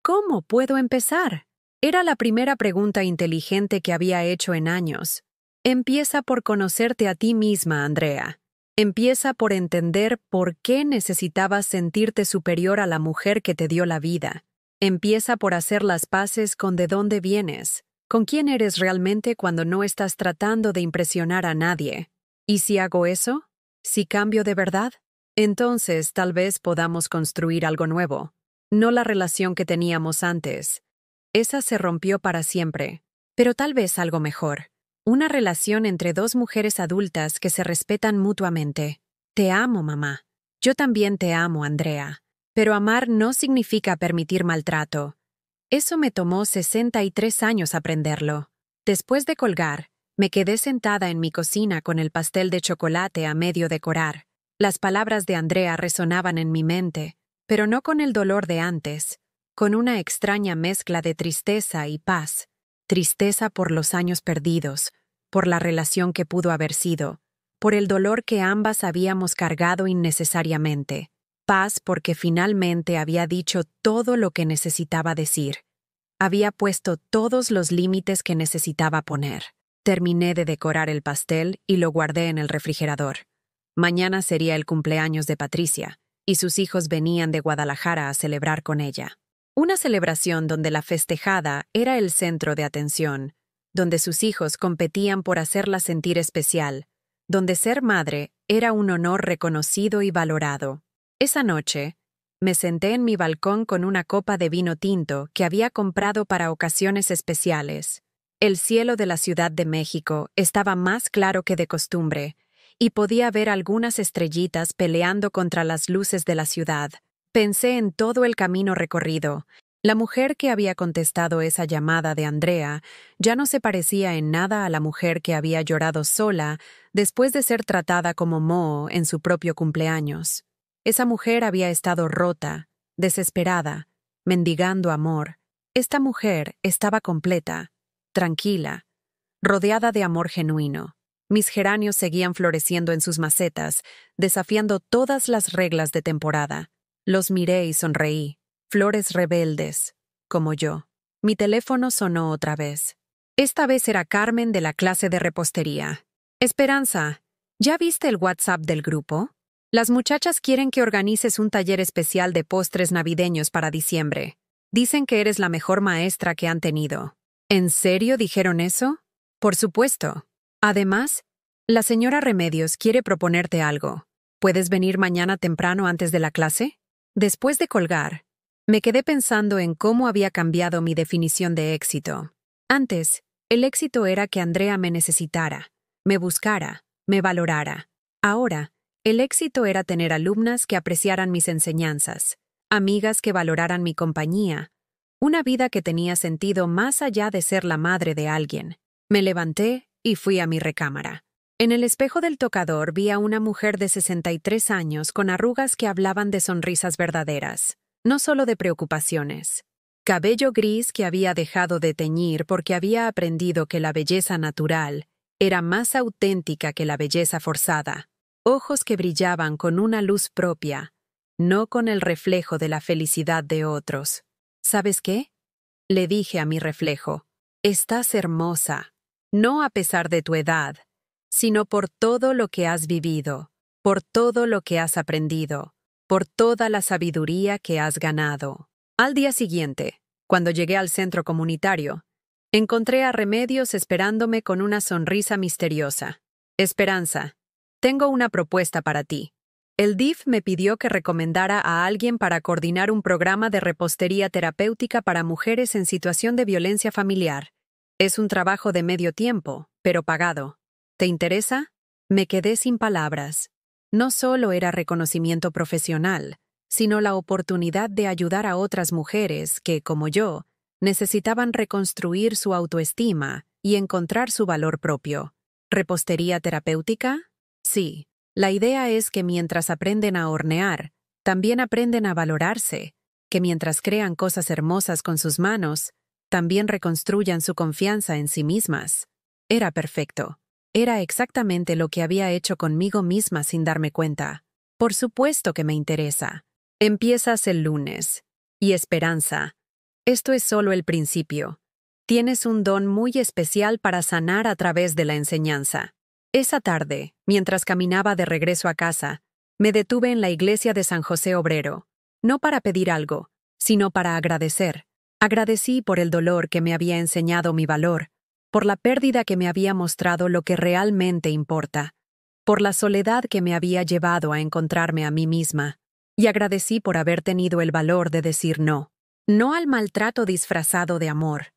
Speaker 1: ¿Cómo puedo empezar? Era la primera pregunta inteligente que había hecho en años. Empieza por conocerte a ti misma, Andrea. Empieza por entender por qué necesitabas sentirte superior a la mujer que te dio la vida. Empieza por hacer las paces con de dónde vienes, con quién eres realmente cuando no estás tratando de impresionar a nadie. ¿Y si hago eso? ¿Si cambio de verdad? Entonces tal vez podamos construir algo nuevo. No la relación que teníamos antes. Esa se rompió para siempre. Pero tal vez algo mejor. Una relación entre dos mujeres adultas que se respetan mutuamente. Te amo, mamá. Yo también te amo, Andrea. Pero amar no significa permitir maltrato. Eso me tomó 63 años aprenderlo. Después de colgar, me quedé sentada en mi cocina con el pastel de chocolate a medio decorar. Las palabras de Andrea resonaban en mi mente, pero no con el dolor de antes, con una extraña mezcla de tristeza y paz. Tristeza por los años perdidos, por la relación que pudo haber sido, por el dolor que ambas habíamos cargado innecesariamente. Paz porque finalmente había dicho todo lo que necesitaba decir. Había puesto todos los límites que necesitaba poner. Terminé de decorar el pastel y lo guardé en el refrigerador. Mañana sería el cumpleaños de Patricia, y sus hijos venían de Guadalajara a celebrar con ella. Una celebración donde la festejada era el centro de atención, donde sus hijos competían por hacerla sentir especial, donde ser madre era un honor reconocido y valorado. Esa noche, me senté en mi balcón con una copa de vino tinto que había comprado para ocasiones especiales. El cielo de la Ciudad de México estaba más claro que de costumbre, y podía ver algunas estrellitas peleando contra las luces de la ciudad. Pensé en todo el camino recorrido. La mujer que había contestado esa llamada de Andrea ya no se parecía en nada a la mujer que había llorado sola después de ser tratada como moho en su propio cumpleaños. Esa mujer había estado rota, desesperada, mendigando amor. Esta mujer estaba completa, tranquila, rodeada de amor genuino. Mis geranios seguían floreciendo en sus macetas, desafiando todas las reglas de temporada. Los miré y sonreí. Flores rebeldes, como yo. Mi teléfono sonó otra vez. Esta vez era Carmen de la clase de repostería. Esperanza, ¿ya viste el WhatsApp del grupo? Las muchachas quieren que organices un taller especial de postres navideños para diciembre. Dicen que eres la mejor maestra que han tenido. ¿En serio dijeron eso? Por supuesto. Además, la señora Remedios quiere proponerte algo. ¿Puedes venir mañana temprano antes de la clase? Después de colgar, me quedé pensando en cómo había cambiado mi definición de éxito. Antes, el éxito era que Andrea me necesitara, me buscara, me valorara. Ahora, el éxito era tener alumnas que apreciaran mis enseñanzas, amigas que valoraran mi compañía, una vida que tenía sentido más allá de ser la madre de alguien. Me levanté y fui a mi recámara. En el espejo del tocador vi a una mujer de 63 años con arrugas que hablaban de sonrisas verdaderas, no solo de preocupaciones. Cabello gris que había dejado de teñir porque había aprendido que la belleza natural era más auténtica que la belleza forzada. Ojos que brillaban con una luz propia, no con el reflejo de la felicidad de otros. ¿Sabes qué? Le dije a mi reflejo, estás hermosa, no a pesar de tu edad, sino por todo lo que has vivido, por todo lo que has aprendido, por toda la sabiduría que has ganado. Al día siguiente, Cuando llegué al centro comunitario, encontré a Remedios esperándome con una sonrisa misteriosa. Esperanza, tengo una propuesta para ti. El DIF me pidió que recomendara a alguien para coordinar un programa de repostería terapéutica para mujeres en situación de violencia familiar. Es un trabajo de medio tiempo, pero pagado. ¿Te interesa? Me quedé sin palabras. No solo era reconocimiento profesional, sino la oportunidad de ayudar a otras mujeres que, como yo, necesitaban reconstruir su autoestima y encontrar su valor propio. ¿Repostería terapéutica? Sí. La idea es que mientras aprenden a hornear, también aprenden a valorarse, que mientras crean cosas hermosas con sus manos, también reconstruyan su confianza en sí mismas. Era perfecto. Era exactamente lo que había hecho conmigo misma sin darme cuenta. Por supuesto que me interesa. Empiezas el lunes. Y Esperanza, esto es solo el principio. Tienes un don muy especial para sanar a través de la enseñanza. Esa tarde, mientras caminaba de regreso a casa, me detuve en la iglesia de San José Obrero, no para pedir algo, sino para agradecer. Agradecí por el dolor que me había enseñado mi valor, por la pérdida que me había mostrado lo que realmente importa, por la soledad que me había llevado a encontrarme a mí misma, y agradecí por haber tenido el valor de decir no. No al maltrato disfrazado de amor,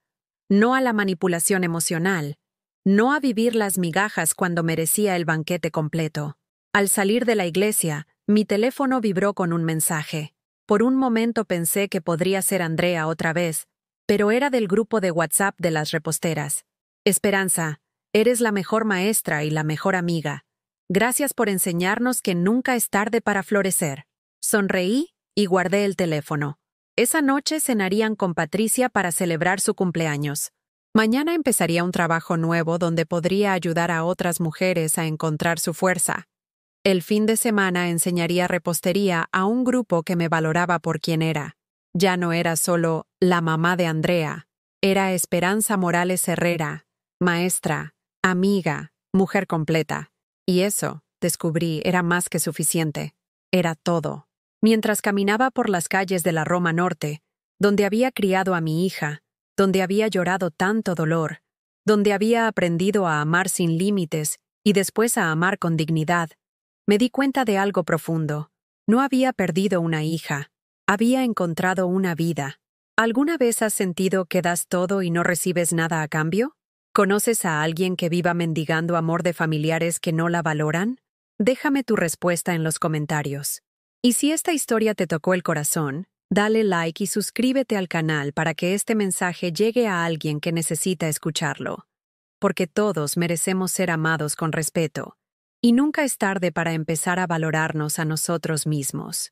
Speaker 1: no a la manipulación emocional, no a vivir las migajas cuando merecía el banquete completo. Al salir de la iglesia, mi teléfono vibró con un mensaje. Por un momento pensé que podría ser Andrea otra vez, pero era del grupo de WhatsApp de las reposteras. Esperanza, eres la mejor maestra y la mejor amiga. Gracias por enseñarnos que nunca es tarde para florecer. Sonreí y guardé el teléfono. Esa noche cenarían con Patricia para celebrar su cumpleaños. Mañana empezaría un trabajo nuevo donde podría ayudar a otras mujeres a encontrar su fuerza. El fin de semana enseñaría repostería a un grupo que me valoraba por quien era. Ya no era solo la mamá de Andrea, era Esperanza Morales Herrera, maestra, amiga, mujer completa. Y eso, descubrí, era más que suficiente. Era todo. Mientras caminaba por las calles de la Roma Norte, donde había criado a mi hija, donde había llorado tanto dolor, donde había aprendido a amar sin límites y después a amar con dignidad, me di cuenta de algo profundo. No había perdido una hija, había encontrado una vida. ¿Alguna vez has sentido que das todo y no recibes nada a cambio? ¿Conoces a alguien que viva mendigando amor de familiares que no la valoran? Déjame tu respuesta en los comentarios. Y si esta historia te tocó el corazón, dale like y suscríbete al canal para que este mensaje llegue a alguien que necesita escucharlo. Porque todos merecemos ser amados con respeto. Y nunca es tarde para empezar a valorarnos a nosotros mismos.